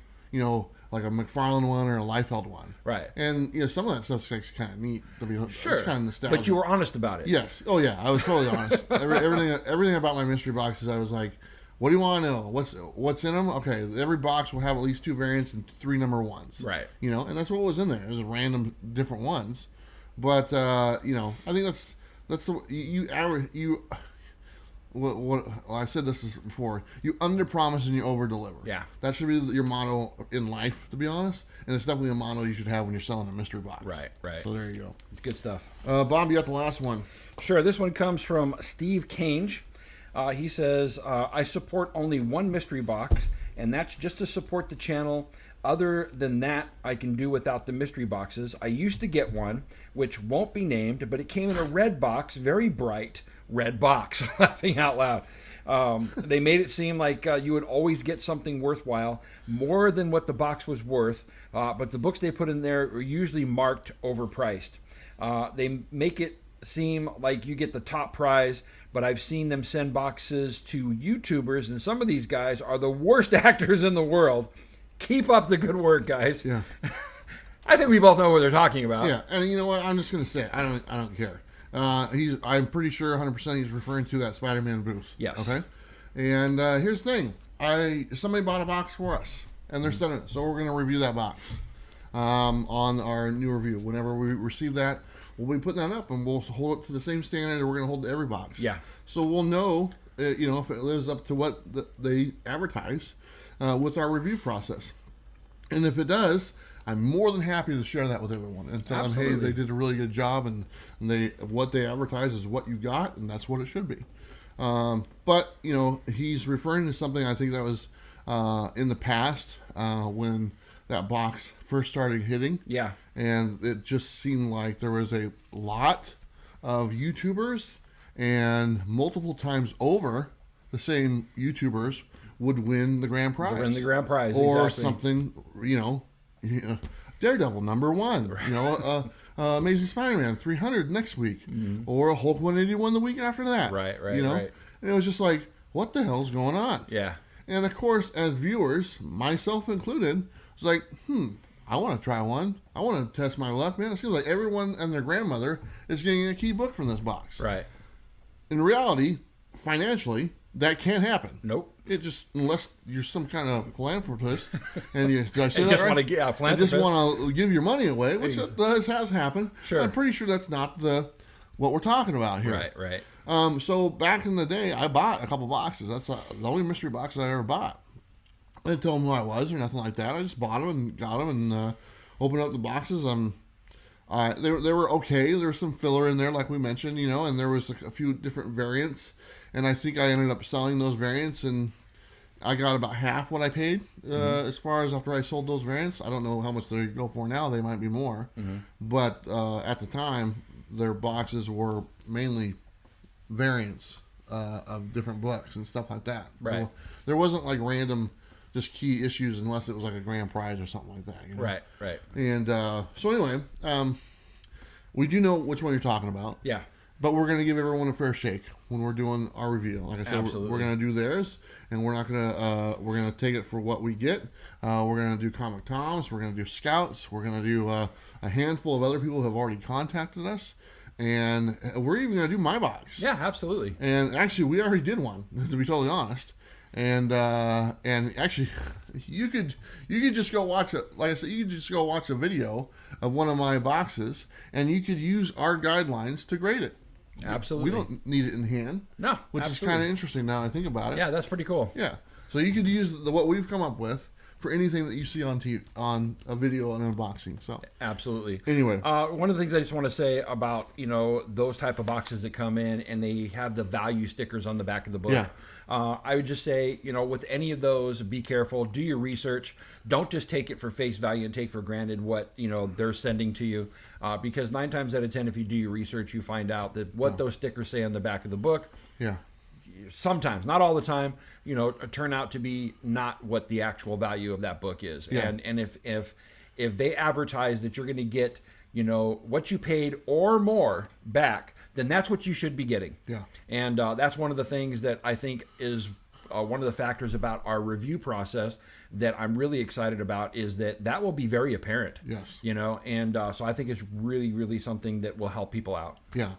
like a McFarlane one or a Liefeld one. Right. And some of that stuff's kind of neat to be sure. It's kind of nostalgic. But you were honest about it. Yes. Oh yeah, I was totally honest. Everything about my mystery boxes, I was like, what do you want to know? What's in them? Okay, every box will have at least 2 variants and 3 number ones. Right. And that's what was in there. It was random different ones. But I think that's the I've said this before. You underpromise and you overdeliver. Yeah. That should be your motto in life, to be honest. And it's definitely a motto you should have when you're selling a mystery box. Right. So there you go. Good stuff. Bob, you got the last one. Sure. This one comes from Steve Cange. He says, I support only one mystery box, and that's just to support the channel. Other than that, I can do without the mystery boxes. I used to get one, which won't be named, but it came in a red box, very bright red box. Laughing out loud. They made it seem like you would always get something worthwhile, more than what the box was worth, but the books they put in there are usually marked overpriced. They make it seem like you get the top prize, but I've seen them send boxes to YouTubers, and some of these guys are the worst actors in the world. Keep up the good work, guys. Yeah. I think we both know what they're talking about. Yeah, and you know what? I'm just going to say it. I don't care. I'm pretty sure 100% he's referring to that Spider-Man booth. Yes. Okay? And here's the thing. Somebody bought a box for us, and they're sending it. So we're going to review that box on our new review. Whenever we receive that, we'll be putting that up, and we'll hold it to the same standard that we're going to hold to every box. Yeah. So we'll know, if it lives up to what they advertise with our review process. And if it does, I'm more than happy to share that with everyone and tell them, hey, they did a really good job, and what they advertise is what you got, and that's what it should be. But he's referring to something I think that was in the past when that box first started hitting. Yeah. And it just seemed like there was a lot of YouTubers, and multiple times over, the same YouTubers would win the grand prize. Win the grand prize, or exactly. something, Daredevil #1, right. Amazing Spider-Man 300 next week, or Hulk 181 the week after that. Right. And it was just like, what the hell's going on? Yeah. And of course, as viewers, myself included, it's like, I want to try one. I want to test my luck, man. It seems like everyone and their grandmother is getting a key book from this box. Right. In reality, financially, that can't happen. Nope. It just, unless you're some kind of philanthropist, and did I say You that just right? want to get I just want to give your money away, which has happened. Sure. I'm pretty sure that's not what we're talking about here. Right. So back in the day, I bought a couple boxes. That's the only mystery box I ever bought. I didn't tell them who I was or nothing like that. I just bought them and got them and opened up the boxes. They were okay. There was some filler in there, like we mentioned, and there was a few different variants. And I think I ended up selling those variants, and I got about half what I paid as far as after I sold those variants. I don't know how much they go for now. They might be more. But at the time, their boxes were mainly variants of different books and stuff like that. Right. So there wasn't like random just key issues unless it was like a grand prize or something like that. Right. And so anyway, we do know which one you're talking about. Yeah. But we're going to give everyone a fair shake when we're doing our review. Like I said, we're going to do theirs, and we're not going to. We're going to take it for what we get. We're going to do Comic Toms. We're going to do Scouts. We're going to do a handful of other people who have already contacted us, and we're even going to do my box. Yeah, absolutely. And actually, we already did one, to be totally honest. And actually, you could just go watch it. Like I said, you could just go watch a video of one of my boxes, and you could use our guidelines to grade it. Absolutely. We don't need it in hand. No, which is kind of interesting now I think about it. Yeah, that's pretty cool. Yeah. So you could use what we've come up with for anything that you see on TV, on a video and unboxing. So absolutely. Anyway, one of the things I just want to say about those type of boxes that come in and they have the value stickers on the back of the book. Yeah. I would just say, with any of those, be careful. Do your research. Don't just take it for face value and take for granted what they're sending to you, because 9 times out of 10, if you do your research, you find out that what those stickers say on the back of the book. Yeah. Sometimes, not all the time, turn out to be not what the actual value of that book is. Yeah. And if they advertise that you're going to get what you paid or more back, then that's what you should be getting. Yeah. And that's one of the things that I think is one of the factors about our review process that I'm really excited about is that will be very apparent. Yes. And so I think it's really, really something that will help people out. Yeah.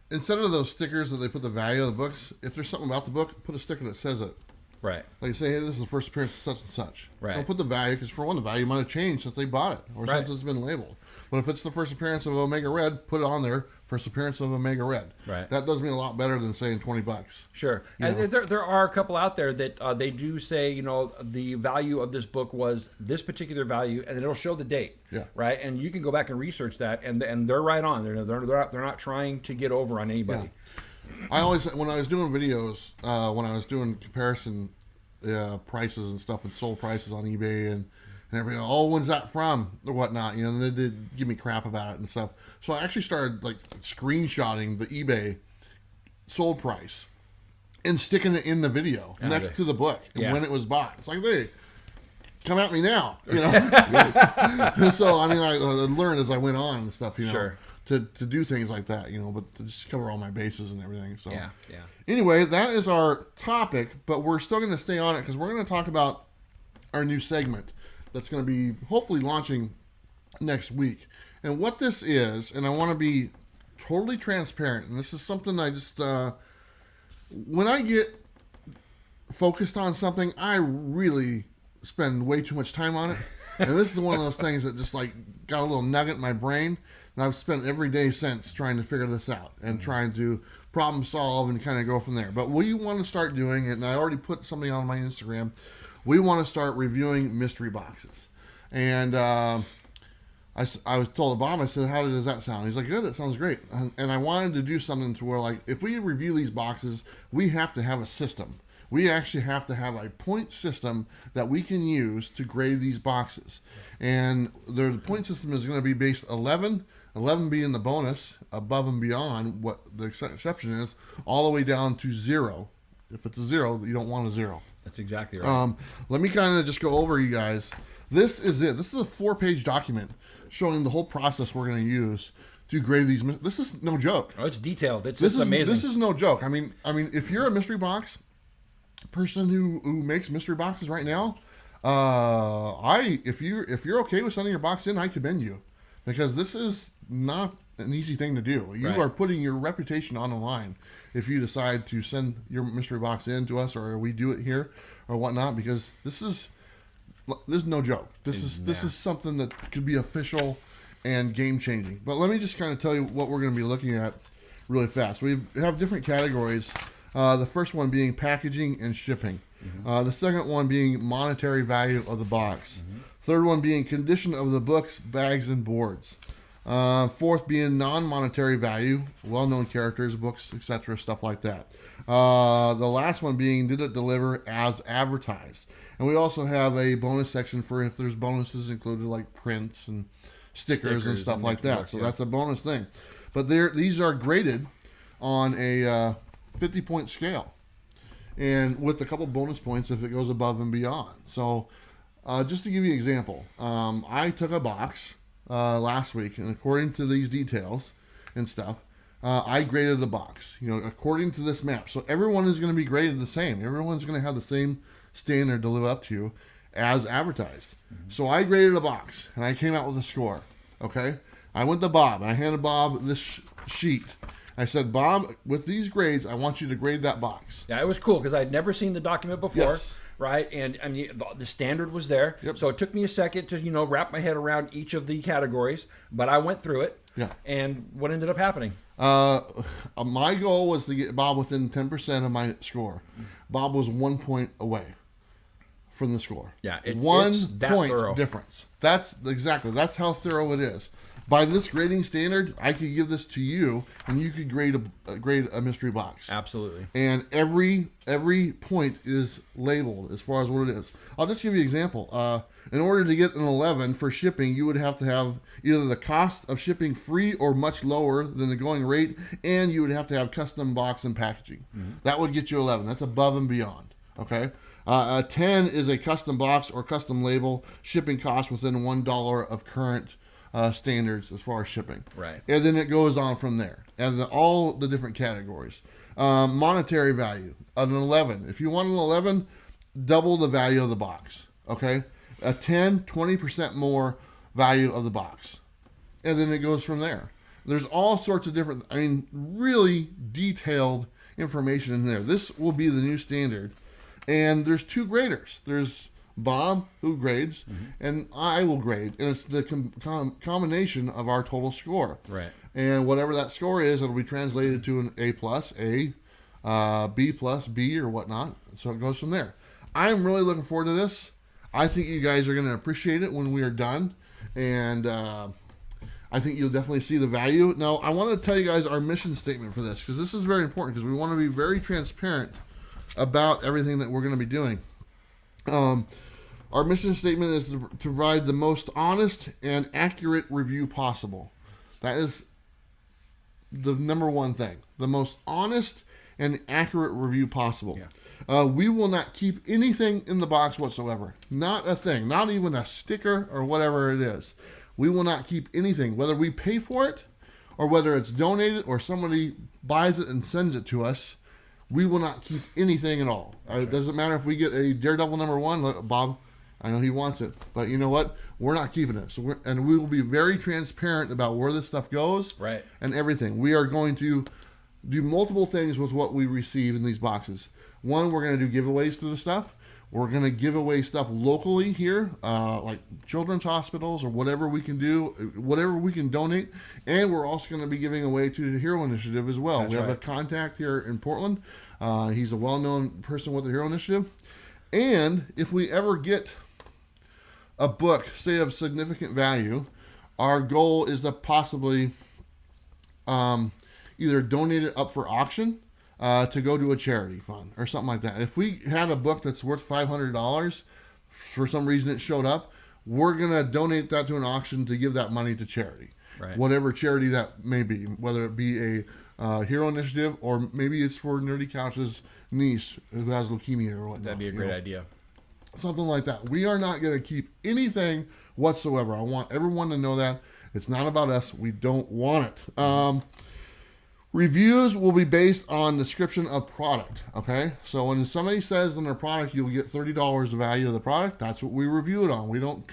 Instead of those stickers that they put the value of the books, if there's something about the book, put a sticker that says it. Right. Like you say, hey, this is the first appearance of such and such. Right. Don't put the value, because for one, the value might have changed since they bought it or since it's been labeled. But if it's the first appearance of Omega Red, put it on there, first appearance of Omega Red. Right. That does me a lot better than saying $20. Sure. And there are a couple out there that they do say, the value of this book was this particular value, and it'll show the date. Yeah. Right. And you can go back and research that, and they're right on. They're not trying to get over on anybody. Yeah. I always, when I was doing videos, when I was doing comparison prices and stuff and sold prices on eBay and everything, when's that from or whatnot, and they did give me crap about it and stuff. So I actually started like screenshotting the eBay sold price and sticking it in the video next to the book and when it was bought. It's like, hey, come at me now, So I mean, I learned as I went on and stuff, Sure. to do things like that, but to just cover all my bases and everything. So Yeah. Anyway, that is our topic, but we're still going to stay on it because we're going to talk about our new segment that's going to be hopefully launching next week. And what this is, and I want to be totally transparent, and this is something I just, when I get focused on something, I really spend way too much time on it. And this is one of those things that just like got a little nugget in my brain. And I've spent every day since trying to figure this out and trying to problem solve and kind of go from there. But we want to start doing it, and I already put something on my Instagram. We want to start reviewing mystery boxes. And I was told Bob, I said, how does that sound? He's like, good, it sounds great. And I wanted to do something to where, like, if we review these boxes, we have to have a system. We actually have to have a point system that we can use to grade these boxes. And the point system is going to be based 11 being the bonus, above and beyond what the exception is, all the way down to 0. If it's a 0, you don't want a 0. That's exactly right. Let me kind of just go over, you guys. This is it. This is a 4-page document showing the whole process we're going to use to grade these. This is no joke. Oh, it's detailed. It's amazing. This is no joke. I mean, if you're a mystery box person who makes mystery boxes right now, if you're okay with sending your box in, I commend you, because this is not an easy thing to do. You are putting your reputation on the line if you decide to send your mystery box in to us, or we do it here or whatnot, because this is no joke. This is something that could be official and game changing. But let me just kind of tell you what we're going to be looking at really fast. We have different categories. The first one being packaging and shipping. Mm-hmm. The second one being monetary value of the box. Mm-hmm. Third one being condition of the books, bags, and boards. Fourth being non-monetary value, well-known characters, books, etc., stuff like that. The last one being, did it deliver as advertised? And we also have a bonus section for if there's bonuses included, like prints and stickers and stuff like that. So that's a bonus thing. But these are graded on a 50-point scale, and with a couple bonus points if it goes above and beyond. So just to give you an example, I took a box last week, and according to these details and stuff, I graded the box, according to this map. So everyone is going to be graded the same. Everyone's going to have the same standard to live up to as advertised. Mm-hmm. So I graded a box, and I came out with a score. Okay, I went to Bob, and I handed Bob this sheet. I said, Bob, with these grades, I want you to grade that box. Yeah, it was cool because I'd never seen the document before. Yes. Right, and I mean the standard was there, yep. So it took me a second to wrap my head around each of the categories, but I went through it. Yeah. And what ended up happening? My goal was to get Bob within 10% of my score. Bob was 1 point away from the score. Yeah, it's 1 that point thorough. Difference. That's how thorough it is. By this grading standard, I could give this to you, and you could grade a mystery box. Absolutely. And every point is labeled as far as what it is. I'll just give you an example. In order to get an 11 for shipping, you would have to have either the cost of shipping free or much lower than the going rate, and you would have to have custom box and packaging. Mm-hmm. That would get you 11. That's above and beyond. Okay. A 10 is a custom box or custom label, shipping cost within $1 of current standards as far as shipping. Right. And then it goes on from there. And all the different categories. Monetary value. An 11. If you want an 11, double the value of the box. Okay? A 10, 20% more value of the box. And then it goes from there. There's all sorts of different, really detailed information in there. This will be the new standard. And there's 2 graders. There's Bob, who grades, and I will grade. And it's the combination of our total score. Right. And whatever that score is, it'll be translated to an A+, B+, B, or whatnot. So it goes from there. I'm really looking forward to this. I think you guys are going to appreciate it when we are done. And I think you'll definitely see the value. Now, I want to tell you guys our mission statement for this, because this is very important, because we want to be very transparent about everything that we're going to be doing. Our mission statement is to provide the most honest and accurate review possible. That is the number one thing. The most honest and accurate review possible. Yeah. We will not keep anything in the box whatsoever. Not a thing. Not even a sticker or whatever it is. We will not keep anything. Whether we pay for it or whether it's donated or somebody buys it and sends it to us, we will not keep anything at all. It doesn't matter if we get a Daredevil #1, Bob, I know he wants it, but you know what? We're not keeping it. So we will be very transparent about where this stuff goes, right, and everything. We are going to do multiple things with what we receive in these boxes. One, we're going to do giveaways to the stuff. We're going to give away stuff locally here, like children's hospitals or whatever we can do, whatever we can donate. And we're also going to be giving away to the Hero Initiative as well. We have a contact here in Portland. He's a well-known person with the Hero Initiative. And if we ever get a book, say, of significant value, our goal is to possibly either donate it up for auction, to go to a charity fund or something like that. If we had a book that's worth $500, for some reason it showed up, we're going to donate that to an auction to give that money to charity. Right. Whatever charity that may be, whether it be a Hero Initiative or maybe it's for Nerdy Couch's niece who has leukemia or whatnot. That'd be a great idea. Something like that. We are not going to keep anything whatsoever. I want everyone to know that. It's not about us. We don't want it. Reviews will be based on description of product, okay? So when somebody says on their product you'll get $30 the value of the product, that's what we review it on. We don't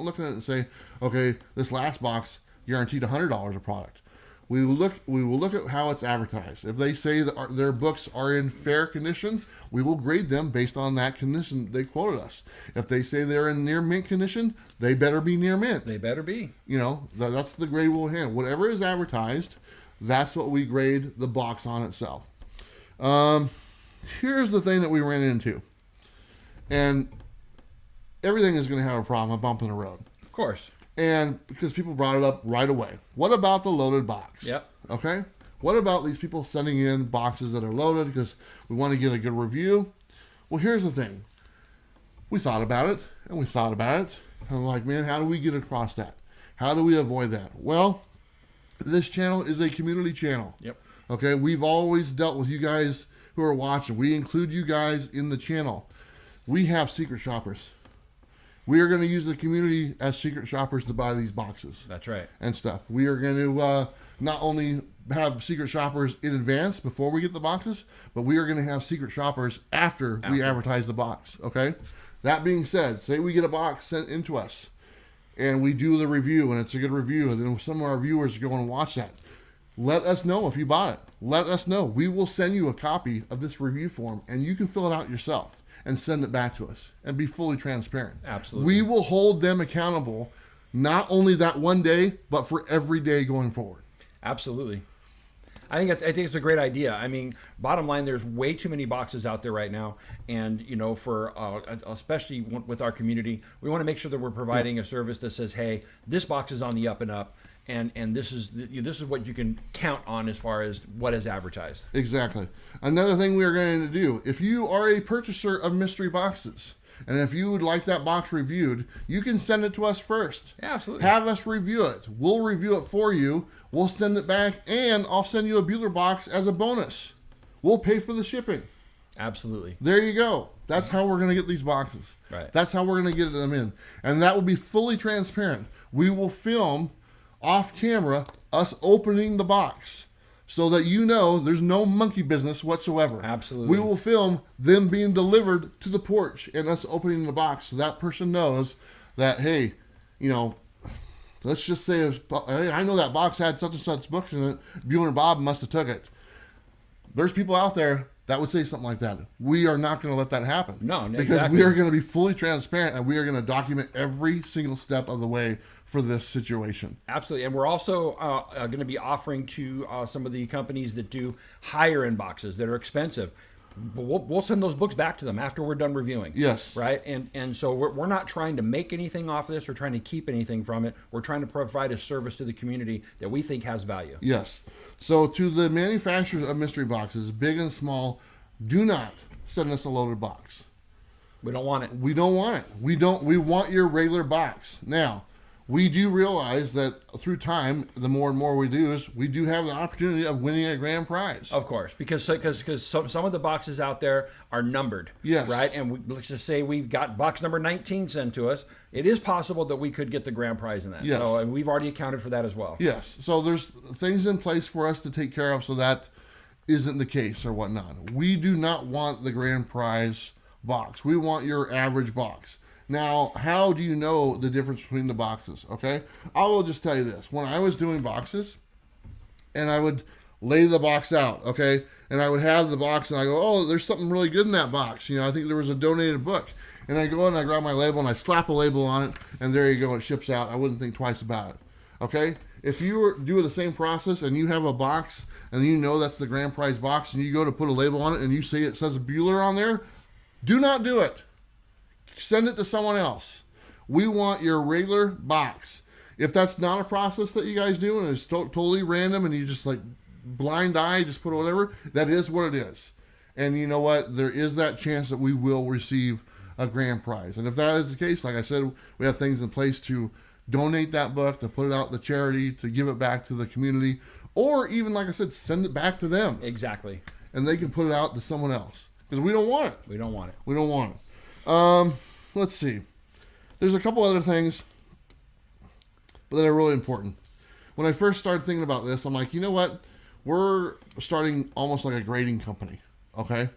look at it and say, okay, this last box guaranteed $100 a product. We will look at how it's advertised. If they say that their books are in fair condition, we will grade them based on that condition they quoted us. If they say they're in near mint condition, they better be near mint. They better be. You know, that's the grade we'll handle. Whatever is advertised, that's what we grade the box on itself. Here's the thing that we ran into. And everything is going to have a problem, a bump in the road. Of course. And because people brought it up right away. What about the loaded box? Yep. Okay? What about these people sending in boxes that are loaded because we want to get a good review? Well, here's the thing. We thought about it, and we thought about it. And I'm like, man, how do we get across that? How do we avoid that? Well, this channel is a community channel. Yep. Okay? We've always dealt with you guys who are watching. We include you guys in the channel. We have secret shoppers. We are going to use the community as secret shoppers to buy these boxes. That's right. And stuff. We are going to not only have secret shoppers in advance before we get the boxes, but we are going to have secret shoppers after we advertise the box. Okay? That being said, say we get a box sent into us and we do the review and it's a good review, and then some of our viewers go and watch that. Let us know if you bought it. Let us know. We will send you a copy of this review form and you can fill it out yourself and send it back to us and be fully transparent. Absolutely. We will hold them accountable, not only that one day, but for every day going forward. Absolutely. I think it's a great idea. I mean, bottom line, there's way too many boxes out there right now, and you know, for especially with our community, we want to make sure that we're providing a service that says, "Hey, this box is on the up and up, and this is what you can count on as far as what is advertised." Exactly. Another thing we are going to do: if you are a purchaser of mystery boxes, and if you would like that box reviewed, you can send it to us first. Yeah, absolutely. Have us review it. We'll review it for you. We'll send it back, and I'll send you a Bueller box as a bonus. We'll pay for the shipping. Absolutely. There you go. That's how we're going to get these boxes. Right. That's how we're going to get them in. And that will be fully transparent. We will film off camera us opening the box so that you know there's no monkey business whatsoever. Absolutely. We will film them being delivered to the porch and us opening the box so that person knows that, hey, you know, let's just say, hey, I know that box had such and such books in it. Bueller and Bob must have took it. There's people out there that would say something like that. We are not going to let that happen. No, because exactly. we are going to be fully transparent and we are going to document every single step of the way for this situation. Absolutely. And we're also going to be offering to some of the companies that do higher end boxes that are expensive. We'll send those books back to them after we're done reviewing. Yes. Right? And so we're not trying to make anything off of this or trying to keep anything from it. We're trying to provide a service to the community that we think has value. Yes. So to the manufacturers of mystery boxes, big and small, do not send us a loaded box. We don't want it. We don't want it. We want your regular box. Now, we do realize that through time, the more and more we do is we do have the opportunity of winning a grand prize. Of course, because some of the boxes out there are numbered. Yes. Right? And let's just say we've got box number 19 sent to us. It is possible that we could get the grand prize in that. Yes. So and we've already accounted for that as well. Yes. So there's things in place for us to take care of so that isn't the case or whatnot. We do not want the grand prize box. We want your average box. Now, how do you know the difference between the boxes? Okay, I will just tell you this. When I was doing boxes and I would lay the box out, okay, And I would have the box, and I go, oh, there's something really good in that box. I think there was a donated book. And I go in and I grab my label, and I slap a label on it, and there you go, it ships out. I wouldn't think twice about it. Okay? If you were doing the same process, and you have a box, and you know that's the grand prize box, and you go to put a label on it, and you see it says Bueller on there, do not do it. Send it to someone else. We want your regular box. If that's not a process that you guys do, and it's totally random, and you just like blind eye, just put whatever, that is what it is. And you know what? There is that chance that we will receive a grand prize. And if that is the case, like I said, we have things in place to donate that book, to put it out to charity, to give it back to the community, or even, like I said, send it back to them. Exactly. And they can put it out to someone else. Because we don't want it. We don't want it. We don't want it. Let's see. There's a couple other things that are really important. When I first started thinking about this, I'm like, you know what? We're starting almost like a grading company, okay?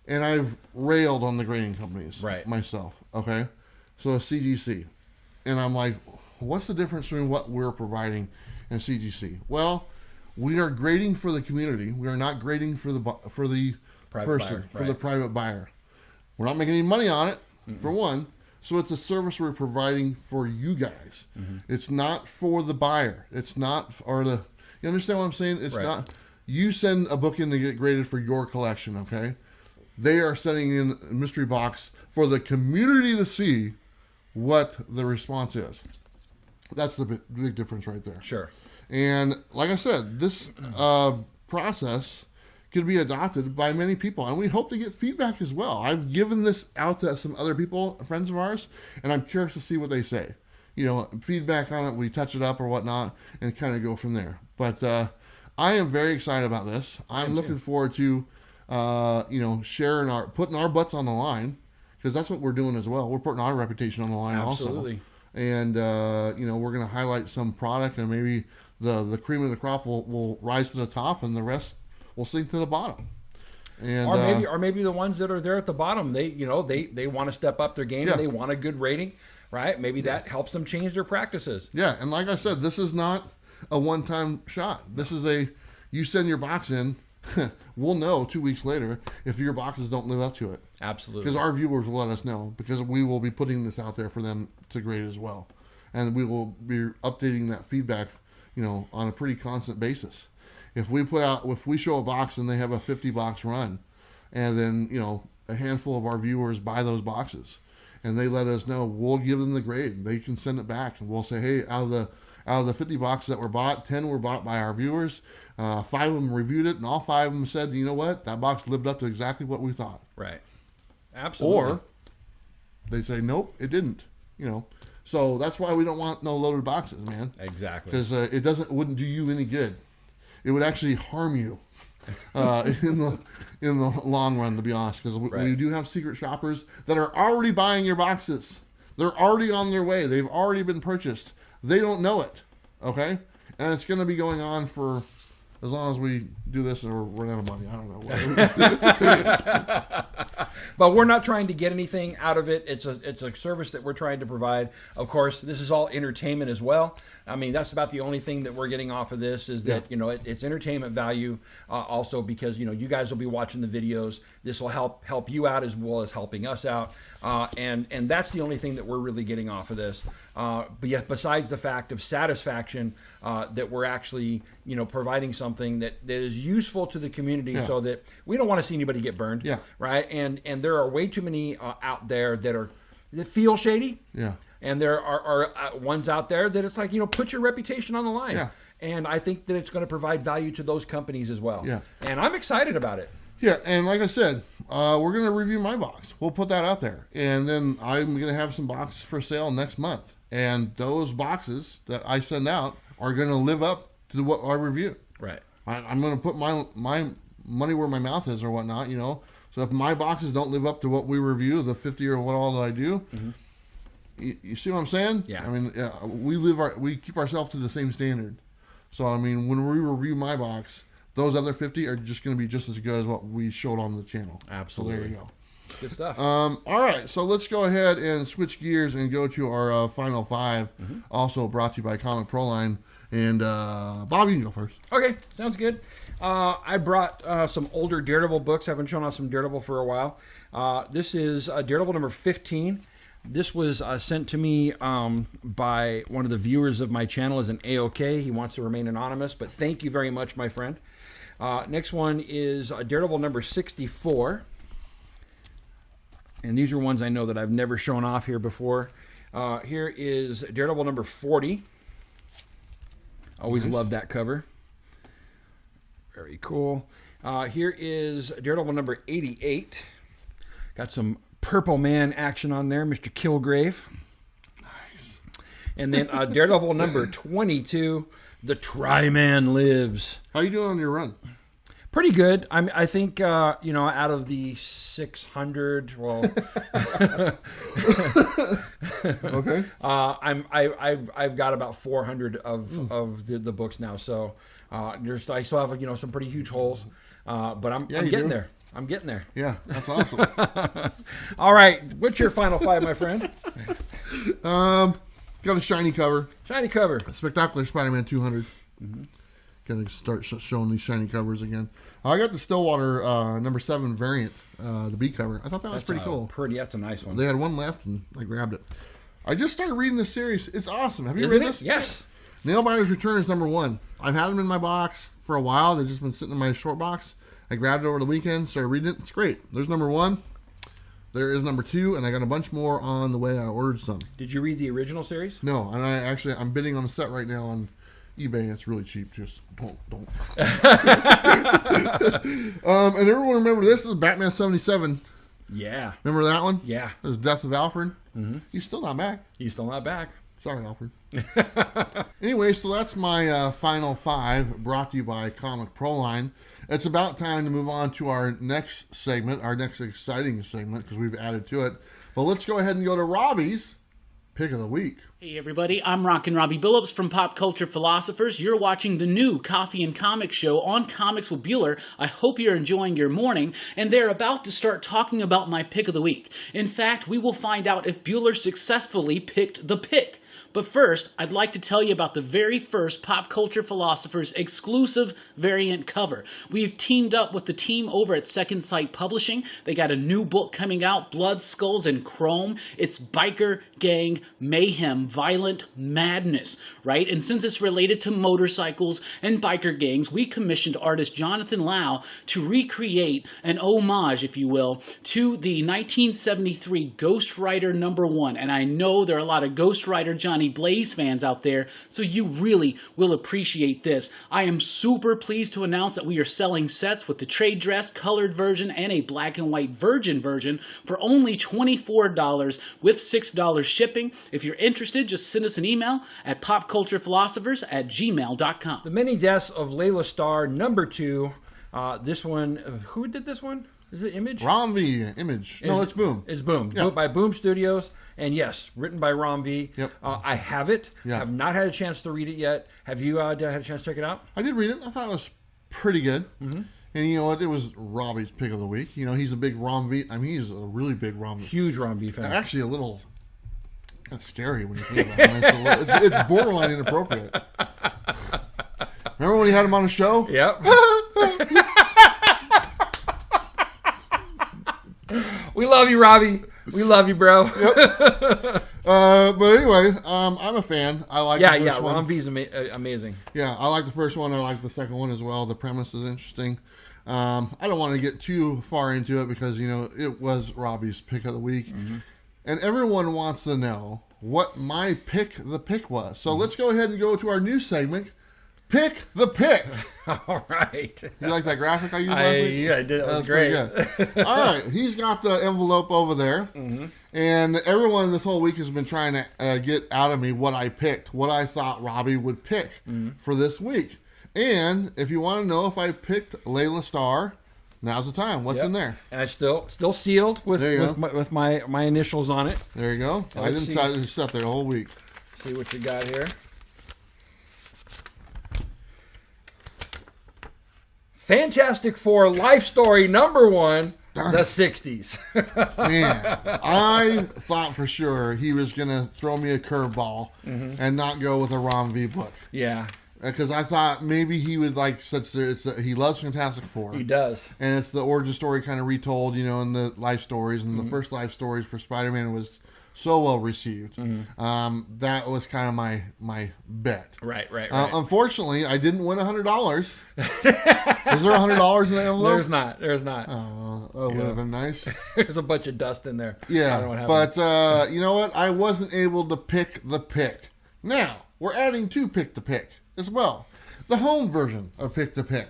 And I've railed on the grading companies myself, okay? So a CGC. And I'm like, what's the difference between what we're providing and CGC? Well, we are grading for the community. We are not grading for the private person, buyer, for the private buyer. We're not making any money on it, for one. So it's a service we're providing for you guys. Mm-hmm. It's not for the buyer. It's not, you understand what I'm saying? It's not, you send a book in to get graded for your collection, okay? They are sending in a mystery box for the community to see what the response is. That's the big difference right there. Sure. And like I said, this process could be adopted by many people, and we hope to get feedback as well. I've given this out to some other people, friends of ours, and I'm curious to see what they say. Feedback on it, we touch it up or whatnot, and kind of go from there. But I am very excited about this. I'm looking forward to, sharing putting our butts on the line, because that's what we're doing as well. We're putting our reputation on the line Absolutely. also. And, we're going to highlight some product, and maybe the cream of the crop will rise to the top, and the rest will sink to the bottom. And, or maybe the ones that are there at the bottom, they want to step up their game, and they want a good rating, right? Maybe that helps them change their practices. Yeah, and like I said, this is not a one-time shot. This is you send your box in, we'll know 2 weeks later if your boxes don't live up to it. Absolutely. Because our viewers will let us know, because we will be putting this out there for them to grade as well. And we will be updating that feedback, on a pretty constant basis. If we show a box and they have a 50 box run, and then, a handful of our viewers buy those boxes, and they let us know, we'll give them the grade. They can send it back, and we'll say, hey, out of the 50 boxes that were bought, 10 were bought by our viewers. 5 of them reviewed it, and all 5 of them said, you know what? That box lived up to exactly what we thought. Right. Absolutely. Or they say, nope, it didn't. So that's why we don't want no loaded boxes, man. Exactly. Because it wouldn't do you any good. It would actually harm you in the long run, to be honest. Because we do have secret shoppers that are already buying your boxes. They're already on their way. They've already been purchased. They don't know it. Okay? And it's going to be going on for as long as we do this or run out of money. I don't know. But we're not trying to get anything out of it. It's a service that we're trying to provide. Of course, this is all entertainment as well. I mean, that's about the only thing that we're getting off of this is that, it's entertainment value also because, you guys will be watching the videos. This will help you out as well as helping us out. And that's the only thing that we're really getting off of this. But yet, besides the fact of satisfaction that we're actually, providing something that is useful to the community so that we don't want to see anybody get burned. Yeah. Right. And there are way too many out there that feel shady. Yeah. And there are ones out there that it's like, put your reputation on the line. Yeah. And I think that it's going to provide value to those companies as well. Yeah. And I'm excited about it. Yeah, and like I said, we're going to review my box. We'll put that out there. And then I'm going to have some boxes for sale next month. And those boxes that I send out are going to live up to what I review. Right. I'm going to put my money where my mouth is or whatnot, So if my boxes don't live up to what we review, the 50 or what all that I do, you see what I'm saying? Yeah. I mean, we keep ourselves to the same standard. So, I mean, when we review my box, those other 50 are just going to be just as good as what we showed on the channel. Absolutely. So there you go. Good stuff. All right, so let's go ahead and switch gears and go to our final 5. Also brought to you by Comic Proline. And Bob, you can go first. Okay, sounds good. I brought some older Daredevil books. I haven't shown off some Daredevil for a while. This is Daredevil number 15. This was sent to me by one of the viewers of my channel as an AOK. He wants to remain anonymous, but thank you very much, my friend. Next one is Daredevil number 64. And these are ones I know that I've never shown off here before. Here is Daredevil number 40. Always love that cover. Very cool. Here is Daredevil number 88. Got some Purple Man action on there, Mr. Kilgrave. Nice. And then Daredevil number 22, The Tri-Man Lives. How you doing on your run? Pretty good. I think out of the 600, well, okay. I've got about 400 of the books now. So I still have some pretty huge holes, but I'm getting there. I'm getting there. Yeah, that's awesome. All right, what's your final 5, my friend? Got a shiny cover. Shiny cover. Spectacular Spider-Man 200. Gonna start showing these shiny covers again. I got the Stillwater number 7 variant, the B cover. I thought that was pretty cool. That's a nice one. They had one left, and I grabbed it. I just started reading this series. It's awesome. Have you read this? Yes. Nailbinder's Return is number 1. I've had them in my box for a while. They've just been sitting in my short box. I grabbed it over the weekend, started reading it. It's great. There's number 1. There is number 2, and I got a bunch more on the way. I ordered some. Did you read the original series? No, and I'm bidding on the set right now on eBay. It's really cheap. Just don't. And everyone remember this is Batman 77. Yeah. Remember that one? Yeah. It was Death of Alfred. Mm-hmm. He's still not back. He's still not back. Sorry, Alfred. Anyway, so that's my final 5 brought to you by Comic Proline. It's about time to move on to our next segment, our next exciting segment, because we've added to it. But let's go ahead and go to Robbie's Pick of the Week. Hey everybody, I'm Rockin' Robbie Billups from Pop Culture Philosophers. You're watching the new Coffee and Comics show on Comics with Bueller. I hope you're enjoying your morning, and they're about to start talking about my pick of the week. In fact, we will find out if Bueller successfully picked the pick. But first, I'd like to tell you about the very first Pop Culture Philosophers exclusive variant cover. We've teamed up with the team over at Second Sight Publishing. They got a new book coming out, Blood, Skulls, and Chrome. It's Biker Gang Mayhem, Violent Madness, right? And since it's related to motorcycles and biker gangs, we commissioned artist Jonathan Lau to recreate an homage, if you will, to the 1973 Ghost Rider #1. And I know there are a lot of Ghost Rider Johnny Blaze fans out there, so you really will appreciate this. I am super pleased to announce that we are selling sets with the trade dress, colored version, and a black and white virgin version for only $24 with $6 shipping. If you're interested, just send us an email at popculturephilosophers@gmail.com. The Many Deaths of Layla Starr #2. This one, who did this one? Is it Image? Rom V, Image. No, it's Boom. It's Boom. Yep. By Boom Studios. And yes, written by Rom V. Yep. I have it. Yeah. Have not had a chance to read it yet. Have you had a chance to check it out? I did read it. I thought it was pretty good. Mm-hmm. And you know what? It was Robbie's pick of the week. You know, he's a big Rom V. I mean, he's a really big Rom V. Huge Rom V fan. Actually, a little kind of scary when you think about it. It's borderline inappropriate. Remember when he had him on the show? Yep. We love you, Robbie. We love you, bro. Yep. But anyway, I'm a fan. I like the first one. Rom V's amazing. Yeah, I like the first one. I like the second one as well. The premise is interesting. I don't want to get too far into it because, you know, it was Robbie's pick of the week. Mm-hmm. And everyone wants to know what my pick was. So let's go ahead and go to our new segment, Pick the Pick. All right. You like that graphic I used last week? Yeah, I did. That was great. Good. All right. He's got the envelope over there. Mm-hmm. And everyone this whole week has been trying to get out of me what I picked, what I thought Robbie would pick for this week. And if you want to know if I picked Layla Starr, now's the time. What's in there? And it's still sealed with my initials on it. There you go. I didn't try to sit there the whole week. See what you got here. Fantastic Four Life Story #1, The 60s. Man, I thought for sure he was going to throw me a curveball and not go with a Ron V book. Yeah. Because I thought maybe he would like, since he loves Fantastic Four. He does. And it's the origin story kind of retold, in the life stories. And the first life stories for Spider-Man was so well received. That was kind of my bet. Right. Unfortunately, I didn't win $100. Is there $100 in the envelope? There's not. Oh, that would have been nice. There's a bunch of dust in there. Yeah, but you know what? I wasn't able to pick the pick. Now, we're adding to Pick the Pick as well. The home version of Pick the Pick.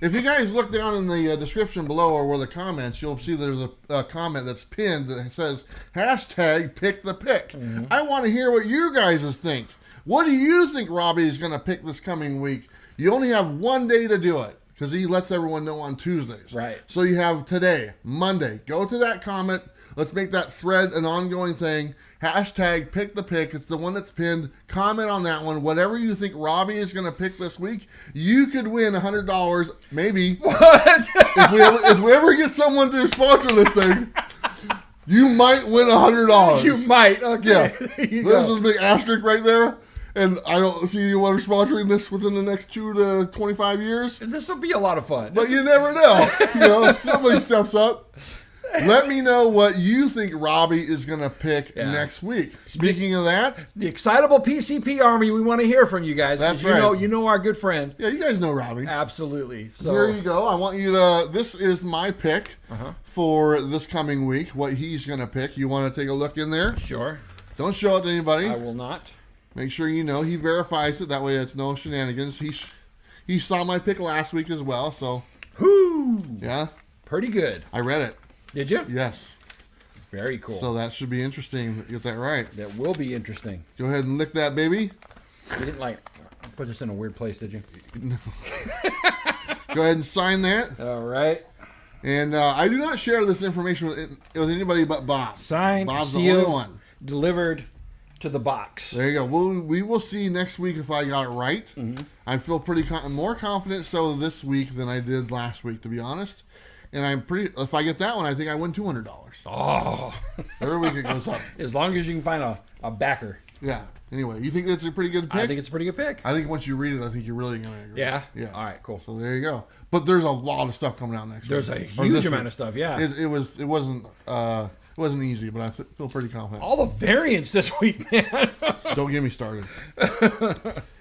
If you guys look down in the description below or where the comments, you'll see there's a comment that's pinned that says hashtag Pick the Pick. I want to hear what you guys think. What do you think Robbie is going to pick this coming week? You only have one day to do it because he lets everyone know on Tuesdays. Right. So you have today, Monday. Go to that comment. Let's make that thread an ongoing thing. Hashtag Pick the Pick. It's the one that's pinned. Comment on that one. Whatever you think Robbie is going to pick this week, you could win $100. Maybe. What? If we ever get someone to sponsor this thing, you might win $100. You might. Okay. Yeah. There's a big asterisk right there. And I don't see anyone sponsoring this within the next 2 to 25 years. This will be a lot of fun. But you never know. Somebody steps up. Let me know what you think Robbie is going to pick next week. Speaking of that, the excitable PCP Army, we want to hear from you guys. That's right. You know our good friend. Yeah, you guys know Robbie. Absolutely. So here you go. I want you to. This is my pick for this coming week. What he's going to pick. You want to take a look in there? Sure. Don't show it to anybody. I will not. Make sure you know he verifies it. That way, it's no shenanigans. He saw my pick last week as well. So, yeah, pretty good. I read it. Did you? Yes. Very cool. So that should be interesting. Get that right. That will be interesting. Go ahead and lick that, baby. You didn't put this in a weird place, did you? No. Go ahead and sign that. All right. And I do not share this information with anybody but Bob. Signed, Bob's sealed, the only one. Delivered to the box. There you go. We will see next week if I got it right. I feel more confident so this week than I did last week, to be honest. And if I get that one, I think I win $200. Oh. Every week it goes up. As long as you can find a backer. Yeah. Anyway, you think that's a pretty good pick? I think it's a pretty good pick. I think once you read it, I think you're really going to agree. Yeah? Yeah. All right, cool. So there you go. But there's a lot of stuff coming out next week. There's a huge amount of stuff, yeah. It wasn't easy, but I feel pretty confident. All the variants this week, man. Don't get me started.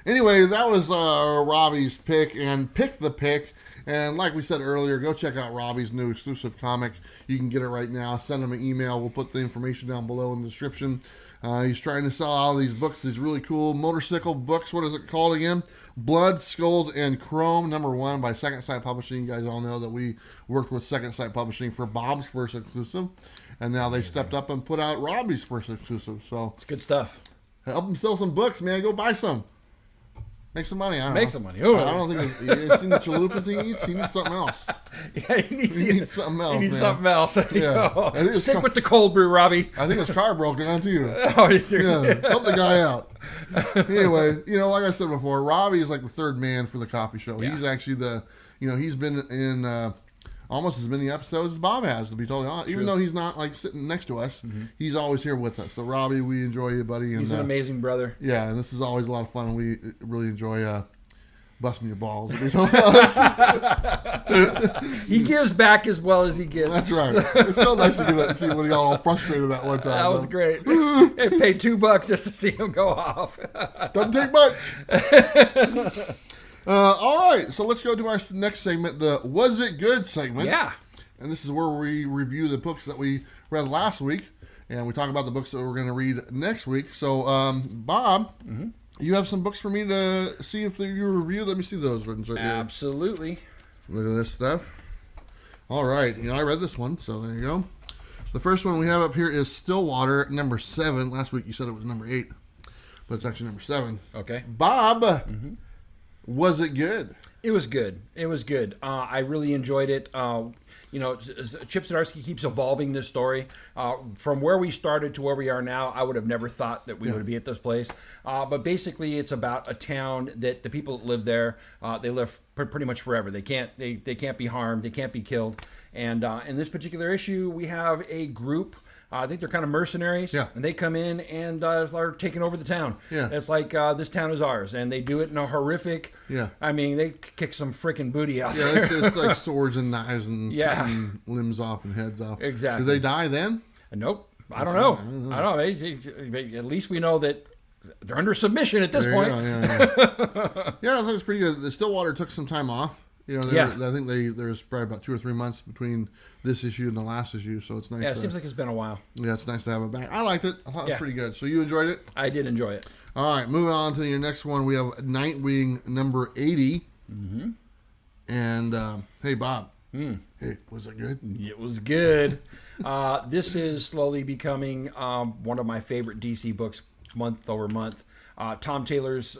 Anyway, that was Robbie's pick and Pick the Pick. And like we said earlier, go check out Robbie's new exclusive comic. You can get it right now. Send him an email. We'll put the information down below in the description. He's trying to sell all these books, these really cool motorcycle books. What is it called again? Blood, Skulls, and Chrome, #1 by Second Sight Publishing. You guys all know that we worked with Second Sight Publishing for Bob's first exclusive. And now they stepped up and put out Robbie's first exclusive. So it's good stuff. Help him sell some books, man. Go buy some. Make some money. Make some money. I don't think you've seen the chalupas he eats. He needs something else. Yeah, he needs something else. He needs man. something else. Yeah. Stick with the cold brew, Robbie. I think his car broke down too. Oh, yeah, help the guy out. Anyway, like I said before, Robbie is like the third man for the coffee show. Yeah. He's actually he's been in almost as many episodes as Bob has, to be totally honest. Even though he's not like sitting next to us, he's always here with us. So Robbie, we enjoy you, buddy. And, he's an amazing brother. Yeah, and this is always a lot of fun. We really enjoy busting your balls, to be totally honest. He gives back as well as he gives. That's right. It's so nice to see when he got all frustrated that one time. That was great. They paid $2 just to see him go off. Doesn't take much. All right, so let's go to our next segment, the Was It Good segment. Yeah. And this is where we review the books that we read last week, and we talk about the books that we're going to read next week. So, Bob, you have some books for me to see if you reviewed. Let me see those ones right here. Absolutely. Look at this stuff. All right, I read this one, so there you go. The first one we have up here is Stillwater, #7. Last week you said it was #8, but it's actually #7. Okay. Bob, Was it good? It was good. It was good. I really enjoyed it. Chip Zdarsky keeps evolving this story. From where we started to where we are now, I would have never thought that we would be at this place. But basically, it's about a town that the people that live there, they live pretty much forever. They can't be harmed. They can't be killed. And in this particular issue, we have a group. I think they're kind of mercenaries, and they come in and are taking over the town. Yeah. It's like, this town is ours, and they do it in a horrific, I mean, they kick some freaking booty out there. It's like swords and knives and cutting limbs off and heads off. Exactly. Do they die then? Nope. I don't know. At least we know that they're under submission at this point. Yeah, I think it's pretty good. The Stillwater took some time off. I think there's probably about 2 or 3 months between this issue and the last issue, so it's nice. Yeah, it seems like it's been a while. Yeah, it's nice to have it back. I liked it. I thought it was pretty good. So you enjoyed it? I did enjoy it. All right, moving on to your next one. We have Nightwing number 80. Mm-hmm. And hey, Bob. Hey, was it good? It was good. This is slowly becoming one of my favorite DC books month over month. Tom Taylor's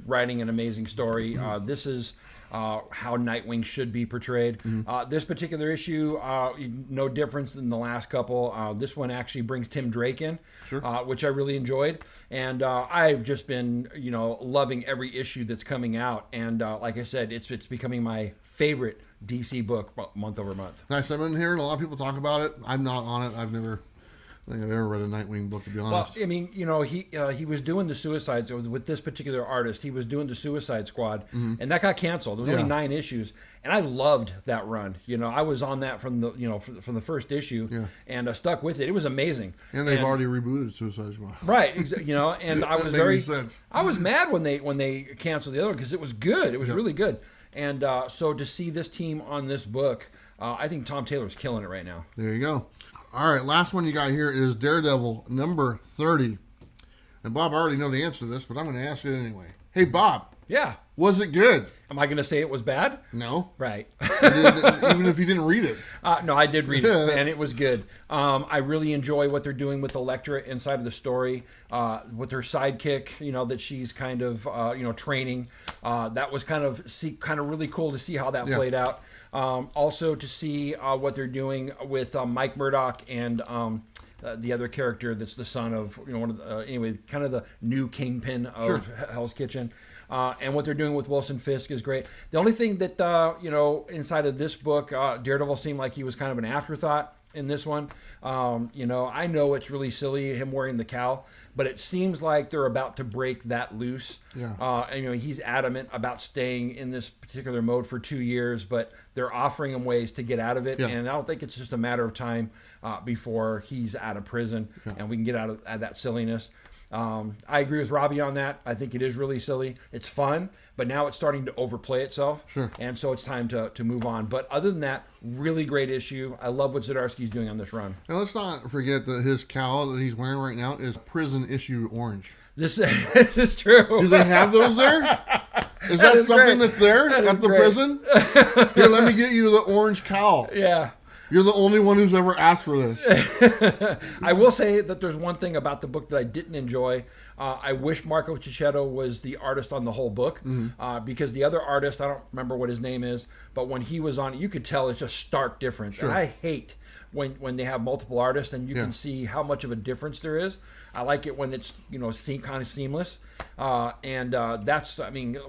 writing an amazing story. This is how Nightwing should be portrayed. This particular issue, no difference than the last couple. This one actually brings Tim Drake in, which I really enjoyed. And I've just been, loving every issue that's coming out. And like I said, it's becoming my favorite DC book month over month. Nice. I've been hearing a lot of people talk about it. I'm not on it. I think I've ever read a Nightwing book, to be honest. Well, I mean, he was doing the Suicide with this particular artist. He was doing the Suicide Squad, and that got canceled. There was only 9 issues, and I loved that run. I was on that from the from the first issue, and I stuck with it. It was amazing. And they've already rebooted Suicide Squad, right? And I was I was mad when they canceled the other one because it was good. It was really good. And so to see this team on this book, I think Tom Taylor's killing it right now. There you go. All right, last one you got here is Daredevil number 30. And Bob, I already know the answer to this, but I'm going to ask it anyway. Hey, Bob. Yeah. Was it good? Am I going to say it was bad? No. Right. Even if you didn't read it. No, I did read it, and it was good. I really enjoy what they're doing with Elektra inside of the story, with her sidekick, that she's kind of, training. That was kind of really cool to see how that played out. Also to see what they're doing with Mike Murdock and the other character that's the son of one of the, kind of the new kingpin of Hell's Kitchen. And what they're doing with Wilson Fisk is great. The only thing that inside of this book, Daredevil seemed like he was kind of an afterthought in this one. I know it's really silly him wearing the cowl, but it seems like they're about to break that loose. And he's adamant about staying in this particular mode for 2 years, but they're offering him ways to get out of it. And I don't think it's just a matter of time before he's out of prison and we can get out of that silliness. I agree with Robbie on that. I think it is really silly. It's fun, but now it's starting to overplay itself. And so it's time to move on. But other than that, really great issue. I love what Zdarsky's doing on this run. And let's not forget that his cowl that he's wearing right now is prison issue orange. This is true. Do they have those there? Is that something that's there at the prison? Here, let me get you the orange cowl. Yeah. You're the only one who's ever asked for this. I will say that there's one thing about the book that I didn't enjoy. I wish Marco Cicchetto was the artist on the whole book, because the other artist, I don't remember what his name is, but when he was on it, you could tell it's just stark difference. And I hate when they have multiple artists and you can see how much of a difference there is. I like it when it's kind of seamless, and that's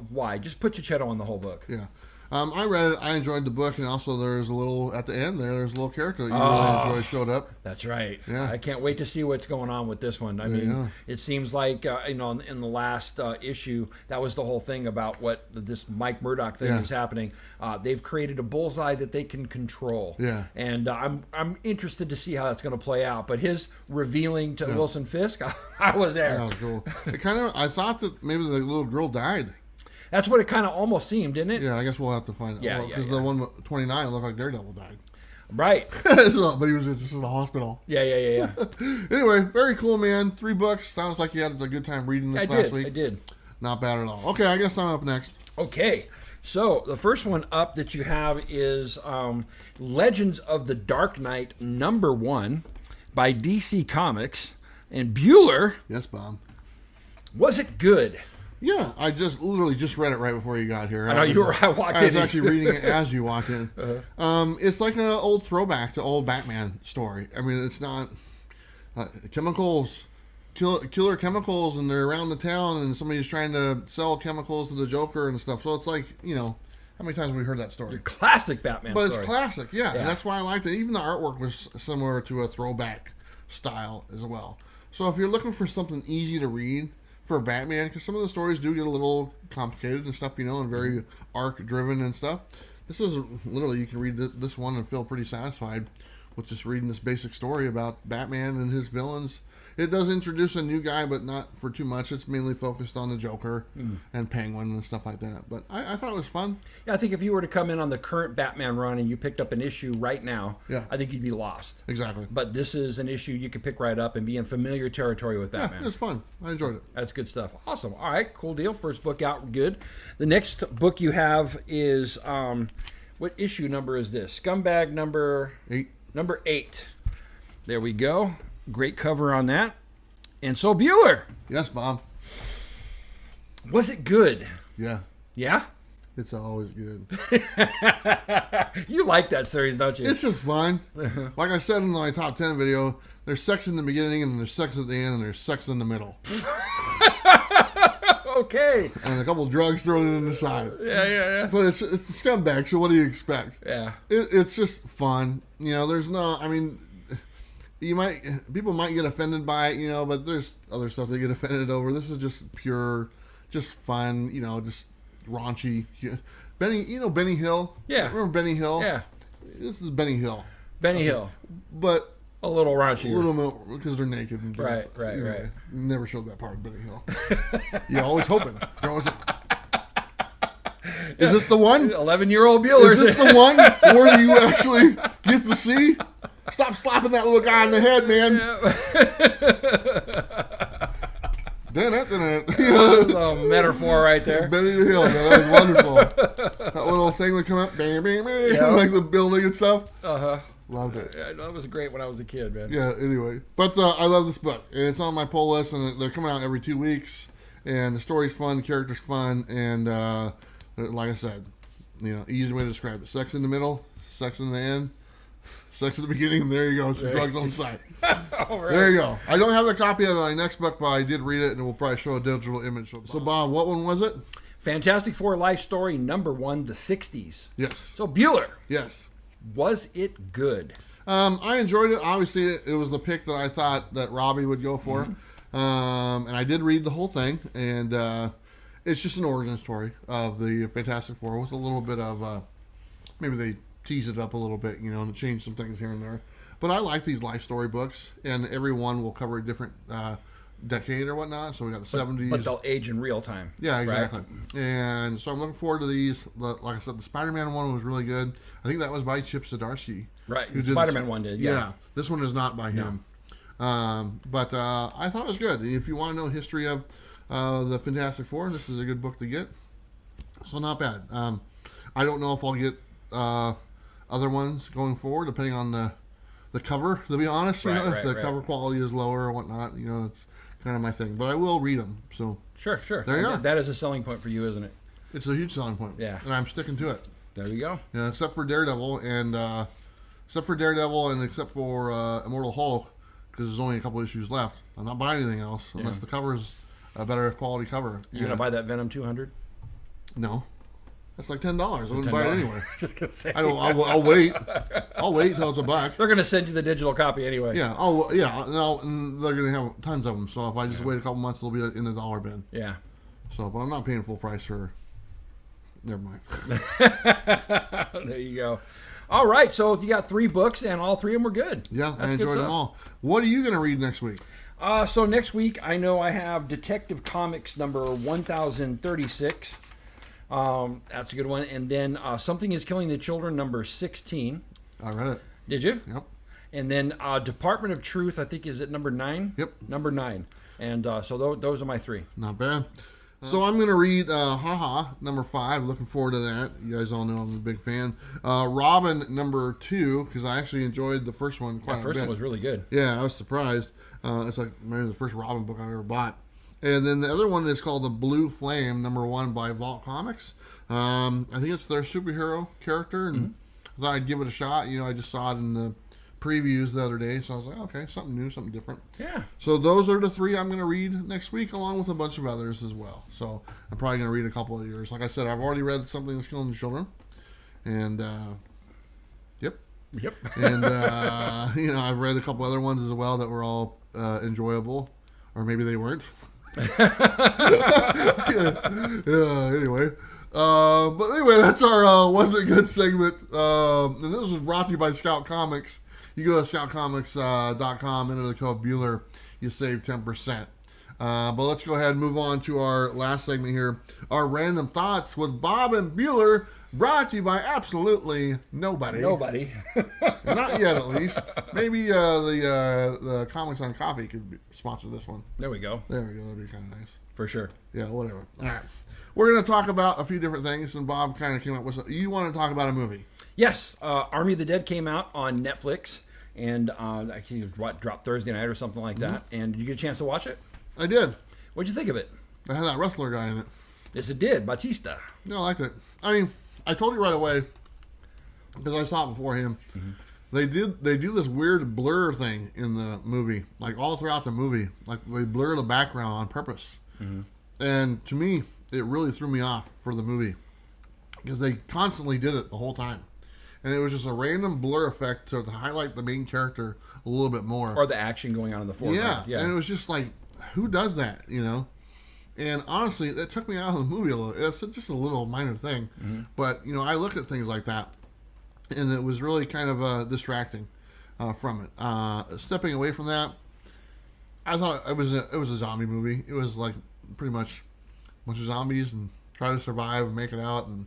why just put Cicchetto on the whole book. Yeah. I read it. I enjoyed the book, and also there's a little at the end there's a little character that you really enjoy showed up. That's right. Yeah. I can't wait to see what's going on with this one. I mean, it seems like in the last issue that was the whole thing about what this Mike Murdock thing is happening. They've created a bullseye that they can control. Yeah. And I'm interested to see how that's going to play out. But his revealing to Wilson Fisk, I was there. That was cool. I thought that maybe the little girl died. That's what it kind of almost seemed, didn't it? Yeah, I guess we'll have to find out. Yeah, because the one with 29 looked like Daredevil died. Right. But he was just in the hospital. Yeah. Anyway, very cool, man. $3. Sounds like you had a good time reading this last week. I did. Not bad at all. Okay, I guess I'm up next. Okay. So the first one up that you have is Legends of the Dark Knight #1 by DC Comics. And Bueller. Yes, Bob. Was it good? Yeah, I literally just read it right before you got here. I know you were. I was actually reading it as you walked in. It's like an old throwback to old Batman story. I mean, it's not chemicals, killer chemicals, and they're around the town, and somebody's trying to sell chemicals to the Joker and stuff. So it's like, how many times have we heard that story? Your classic Batman But story. it's classic, yeah, and that's why I liked it. Even the artwork was similar to a throwback style as well. So if you're looking for something easy to read for Batman, because some of the stories do get a little complicated and stuff, and very arc-driven and stuff. This is literally, you can read this one and feel pretty satisfied with just reading this basic story about Batman and his villains. It does introduce a new guy, but not for too much. It's mainly focused on the Joker and Penguin and stuff like that. But I thought it was fun. Yeah, I think if you were to come in on the current Batman run and you picked up an issue right now, I think you'd be lost. Exactly. But this is an issue you could pick right up and be in familiar territory with Batman. Yeah, it's fun. I enjoyed it. That's good stuff. Awesome. All right, cool deal. First book out, good. The next book you have is, what issue number is this? Scumbag number 8. Number 8. There we go. Great cover on that. And so, Bueller. Yes, Bob. Was it good? Yeah. Yeah? It's always good. You like that series, don't you? It's just fun. Like I said in my top 10 video, there's sex in the beginning, and there's sex at the end, and there's sex in the middle. Okay. And a couple of drugs thrown in the side. Yeah. But it's a scumbag, so what do you expect? Yeah. It's just fun. There's no, people might get offended by it, but there's other stuff they get offended over. This is just pure, just fun, just raunchy. Benny Hill? Yeah. Remember Benny Hill? Yeah. This is Benny Hill. Benny Hill. But a little raunchy. A little more, because they're naked. And right. Never showed that part of Benny Hill. You're always hoping. Is this the one? 11-year-old Bueller. Is this the one where you actually get to see? Stop slapping that little guy in the head, man. That was a metaphor right there. Benny Hill, man, that was wonderful. That little thing would come up, bang, bang, bang, like the building and stuff. Loved it. Yeah, that was great when I was a kid, man. Yeah, anyway. But I love this book. And it's on my pull list, and they're coming out every 2 weeks. And the story's fun, the character's fun, and like I said, easy way to describe it. Sex in the middle, sex in the end, sex at the beginning, and there you go. Some drugs on the side. All right. There you go. I don't have the copy of my next book, but I did read it, and we'll probably show a digital image. So, Bob, what one was it? Fantastic Four Life Story number 1, the 60s. Yes. So, Bueller. Yes. Was it good? I enjoyed it. Obviously, it was the pick that I thought that Robbie would go for. And I did read the whole thing, and it's just an origin story of the Fantastic Four with a little bit of, maybe they tease it up a little bit, and change some things here and there. But I like these life story books, and every one will cover a different decade or whatnot. So we got the 70s. But they'll age in real time. Yeah, exactly. Right? And so I'm looking forward to these. Like I said, the Spider-Man one was really good. I think that was by Chip Zdarsky. Right, the Spider-Man one did, yeah. This one is not by him. But I thought it was good. If you want to know history of the Fantastic Four, this is a good book to get. So not bad. I don't know if I'll get other ones going forward, depending on the cover, to be honest. If the cover quality is lower or whatnot, it's kind of my thing. But I will read them. So Sure. There you go. That is a selling point for you, isn't it? It's a huge selling point. Yeah. And I'm sticking to it. There you go. Except for Daredevil and except for Immortal Hulk, because there's only a couple issues left. I'm not buying anything else unless the cover is a better quality cover. You gonna buy that Venom 200? No, that's like $10. I wouldn't buy it anyway. Just gonna say. I'll wait. I'll wait until it's $1. They're gonna send you the digital copy anyway. Yeah. Oh yeah. No, and they're gonna have tons of them. So if I just wait a couple months, they'll be in the dollar bin. Yeah. So, but I'm not paying full price for. Never mind. There you go. All right, so you got 3 books, and all 3 of them were good. Yeah, I enjoyed them all. What are you going to read next week? So next week, I know I have Detective Comics number 1036. That's a good one. And then Something is Killing the Children number 16. I read it. Did you? Yep. And then Department of Truth, I think, is it number 9? Yep. Number 9. And so those are my 3. Not bad. So I'm going to read Haha, number 5. Looking forward to that. You guys all know I'm a big fan. Robin, number 2, because I actually enjoyed the first one quite a bit. The first one was really good. Yeah, I was surprised. It's like maybe the first Robin book I've ever bought. And then the other one is called The Blue Flame, #1 by Vault Comics. I think it's their superhero character, and I thought I'd give it a shot. I just saw it in the previews the other day, so I was like, okay, something new, something different. Yeah. So those are the 3 I'm going to read next week, along with a bunch of others as well. So I'm probably going to read a couple of yours. Like I said, I've already read Something That's Killing the Children, and yep. And I've read a couple other ones as well that were all enjoyable, or maybe they weren't. Anyway. But anyway, that's our Was It Good segment. And this was brought to you by Scout Comics. You go to scoutcomics.com, enter the code Bueller, you save 10%. But let's go ahead and move on to our last segment here. Our Random Thoughts with Bob and Bueller, brought to you by absolutely nobody. Nobody. Not yet, at least. Maybe the Comics on Coffee could sponsor this one. There we go. There we go. That'd be kind of nice. For sure. Yeah, whatever. All right. We're going to talk about a few different things, and Bob kind of came up with some. You want to talk about a movie? Yes. Army of the Dead came out on Netflix, and actually dropped Thursday night or something like that. And did you get a chance to watch it? I did. What'd you think of it? I had that wrestler guy in it. Yes, it did. Batista. No, I liked it. I mean, I told you right away, because I saw it before him. They do this weird blur thing in the movie, like all throughout the movie. Like they blur the background on purpose. And to me, it really threw me off for the movie, because they constantly did it the whole time. And it was just a random blur effect to highlight the main character a little bit more. Or the action going on in the foreground. Yeah. And it was just like, who does that, And honestly, that took me out of the movie a little. It's just a little minor thing. But, I look at things like that, and it was really kind of distracting from it. Stepping away from that, I thought it was a zombie movie. It was like pretty much a bunch of zombies and try to survive and make it out, and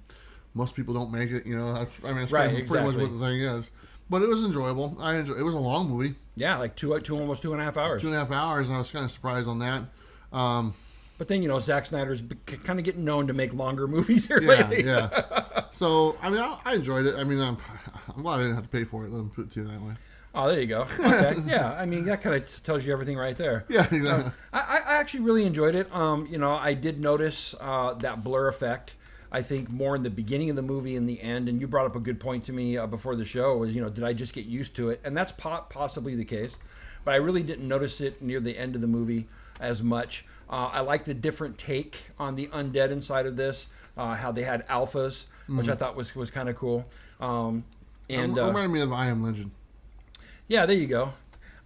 most people don't make it. That's pretty much what the thing is. But it was enjoyable. It was a long movie. Yeah, like almost 2.5 hours. 2.5 hours, and I was kind of surprised on that. But then, Zack Snyder's kind of getting known to make longer movies here lately. Yeah. So, I enjoyed it. I'm glad I didn't have to pay for it. Let me put it to you that way. Oh, there you go. Okay. Yeah, that kind of tells you everything right there. Yeah, exactly. I actually really enjoyed it. I did notice that blur effect, I think, more in the beginning of the movie and the end. And you brought up a good point to me before the show was, did I just get used to it? And that's possibly the case. But I really didn't notice it near the end of the movie as much. I like the different take on the undead inside of this, how they had alphas, which I thought was kind of cool. And reminded me of I Am Legend. Yeah, there you go.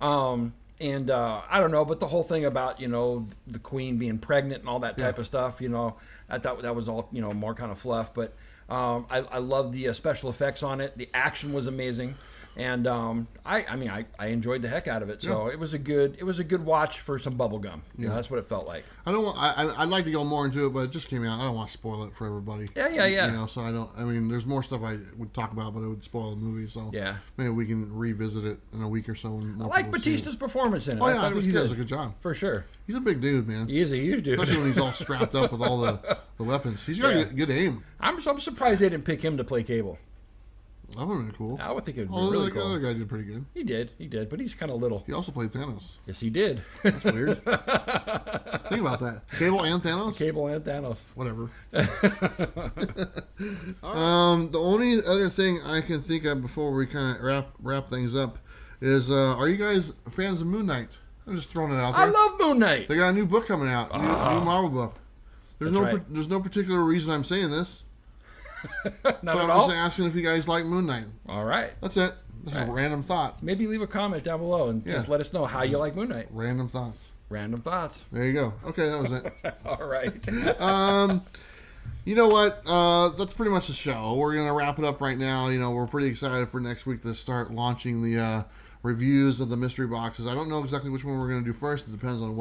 I don't know, but the whole thing about, the queen being pregnant and all that type of stuff, I thought that was all, more kind of fluff. But I love the special effects on it. The action was amazing. And I enjoyed the heck out of it. So it was a good watch for some bubble gum. That's what it felt like. I'd like to go more into it, but it just came out. I don't want to spoil it for everybody. Yeah. So there's more stuff I would talk about, but it would spoil the movie. So maybe we can revisit it in a week or so. I like Batista's performance in it. I think he does a good job. For sure. He's a big dude, man. He is a huge dude. Especially when he's all strapped up with all the weapons. He's got good aim. I'm surprised they didn't pick him to play Cable. That would have been cool. I would think it would be really cool. The other guy did pretty good. He did, but he's kind of little. He also played Thanos. Yes, he did. That's weird. Think about that. Cable and Thanos? Cable and Thanos. Whatever. The only other thing I can think of before we kind of wrap things up is, are you guys fans of Moon Knight? I'm just throwing it out there. I love Moon Knight. They got a new book coming out. New Marvel book. There's no particular reason I'm saying this. Not but at I'm all. just asking if you guys like Moon Knight. All right. That's it. This is a random thought. Maybe leave a comment down below and just let us know how you like Moon Knight. Random thoughts. Random thoughts. There you go. Okay, that was it. All right. You know what? That's pretty much the show. We're going to wrap it up right now. We're pretty excited for next week to start launching the reviews of the mystery boxes. I don't know exactly which one we're going to do first. It depends on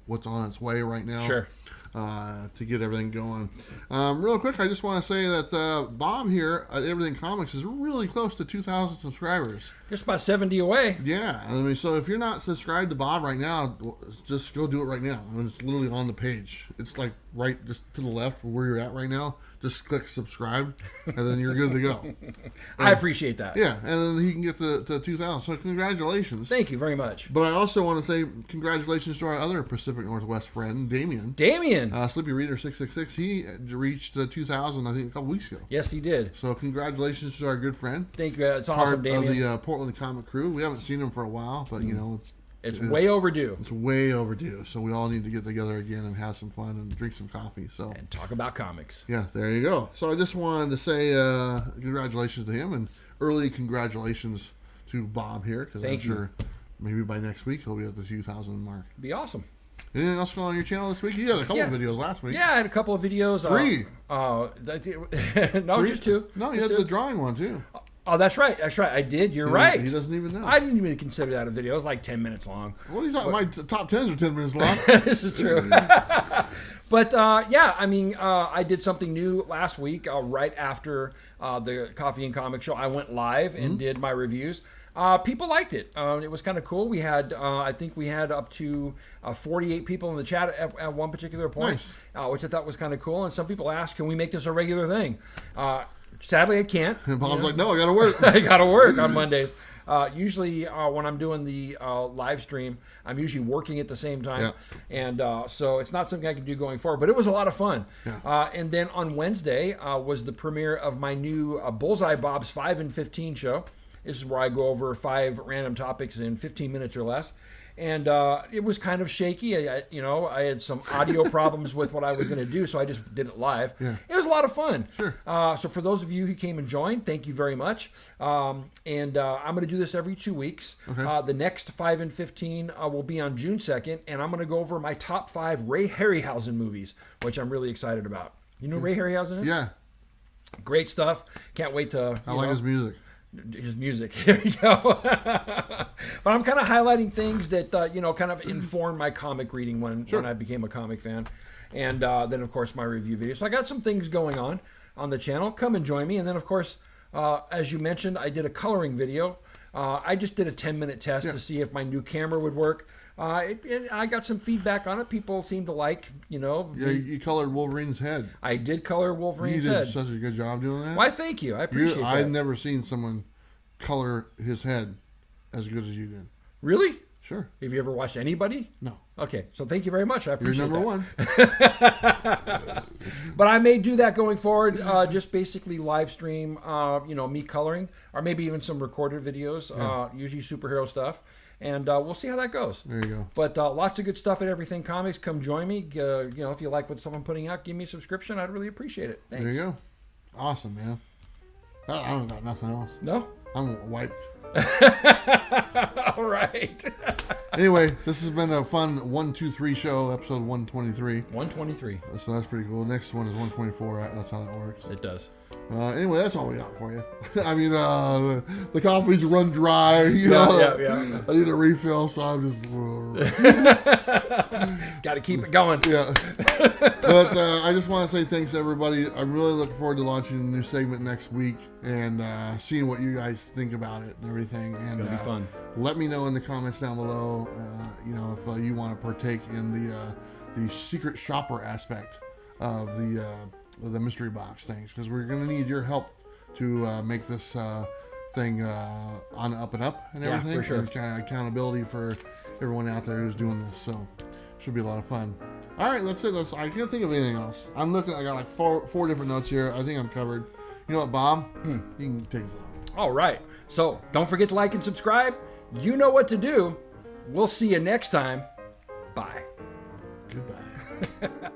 what's on its way right now. Sure. To get everything going. Real quick, I just want to say that Bob here at Everything Comics is really close to 2,000 subscribers. Just about 70 away. Yeah. So if you're not subscribed to Bob right now, just go do it right now. It's literally on the page. It's like right just to the left where you're at right now. just click subscribe, and then you're good to go. I appreciate that. Yeah, and then he can get to 2,000. So congratulations. Thank you very much. But I also want to say congratulations to our other Pacific Northwest friend, Damien. Sleepy Reader 666. He reached 2,000, I think, a couple weeks ago. Yes, he did. So congratulations to our good friend. Thank you. It's awesome, Damien. Part of the Portland Comic Crew. We haven't seen him for a while, but you know, it's way overdue. It's way overdue. So we all need to get together again and have some fun and drink some coffee. So and talk about comics. Yeah, there you go. So I just wanted to say congratulations to him and early congratulations to Bob here, because I'm sure maybe by next week he'll be at the 2,000 mark. Be awesome. Anything else going on your channel this week? You had a couple of videos last week. Yeah, I had a couple of videos. 3. No, 3? Just 2. No, you had the drawing one too. Oh, that's right. I did. You're right. He doesn't even know. I didn't even consider that a video. It was like 10 minutes long. What are you talking? My top 10s are 10 minutes long. This is true. But yeah, I mean, I did something new last week. Right after the Coffee and Comic Show, I went live and did my reviews. People liked it. It was kind of cool. We had, I think we had up to 48 people in the chat at one particular point, which I thought was kind of cool. And some people asked, can we make this a regular thing? Sadly, I can't. And Bob's like, no, I got to work. I got to work on Mondays. Usually when I'm doing the live stream, I'm usually working at the same time. Yeah. And so it's not something I can do going forward. But it was a lot of fun. Yeah. And then on Wednesday was the premiere of my new Bullseye Bob's 5 and 15 show. This is where I go over 5 random topics in 15 minutes or less. And it was kind of shaky. I had some audio problems with what I was going to do, so I just did it live. Yeah. It was a lot of fun. Sure. So for those of you who came and joined, thank you very much. And I'm going to do this every 2 weeks. Okay. The next 5 and 15 will be on June 2nd, and I'm going to go over my top 5 Ray Harryhausen movies, which I'm really excited about. You know Ray Harryhausen is? Yeah. Great stuff. Can't wait to... I like his music. His music. Here we go. But I'm kind of highlighting things that kind of informed my comic reading when I became a comic fan, and then of course my review videos. So I got some things going on the channel. Come and join me. And then of course, as you mentioned, I did a coloring video. I just did a 10-minute test to see if my new camera would work. I got some feedback on it. People seem to like, Yeah, you colored Wolverine's head. I did color Wolverine's head. You did such a good job doing that. Why, thank you. I appreciate that. I've never seen someone color his head as good as you did. Really? Sure. Have you ever watched anybody? No. Okay, so thank you very much. I appreciate You're number that. 1. But I may do that going forward, just basically live stream, me coloring, or maybe even some recorded videos, usually superhero stuff. And we'll see how that goes. There you go. But lots of good stuff at Everything Comics. Come join me. If you like what someone putting out, give me a subscription. I'd really appreciate it. Thanks. There you go. Awesome, man. I don't got nothing else. No? I'm wiped. All right. Anyway, this has been a fun 1, 2, 3 show, episode 123. 123. So that's pretty cool. Next one is 124. That's how that works. It does. Anyway, that's all we got for you. I mean, the coffee's run dry. Yeah. I need a refill, so I'm just... Got to keep it going. Yeah. But I just want to say thanks to everybody. I'm really looking forward to launching a new segment next week and seeing what you guys think about it and everything. And it's going to be fun. Let me know in the comments down below, if you want to partake in the secret shopper aspect of the mystery box things, because we're going to need your help to make this thing on up and up and everything. Yeah, for sure. And kind of accountability for everyone out there who's doing this. So should be a lot of fun. All right, that's it. I can't think of anything else. I got like four different notes here. I think I'm covered. You know what, Bob? You can take us off. All right. So don't forget to like and subscribe. You know what to do. We'll see you next time. Bye. Goodbye.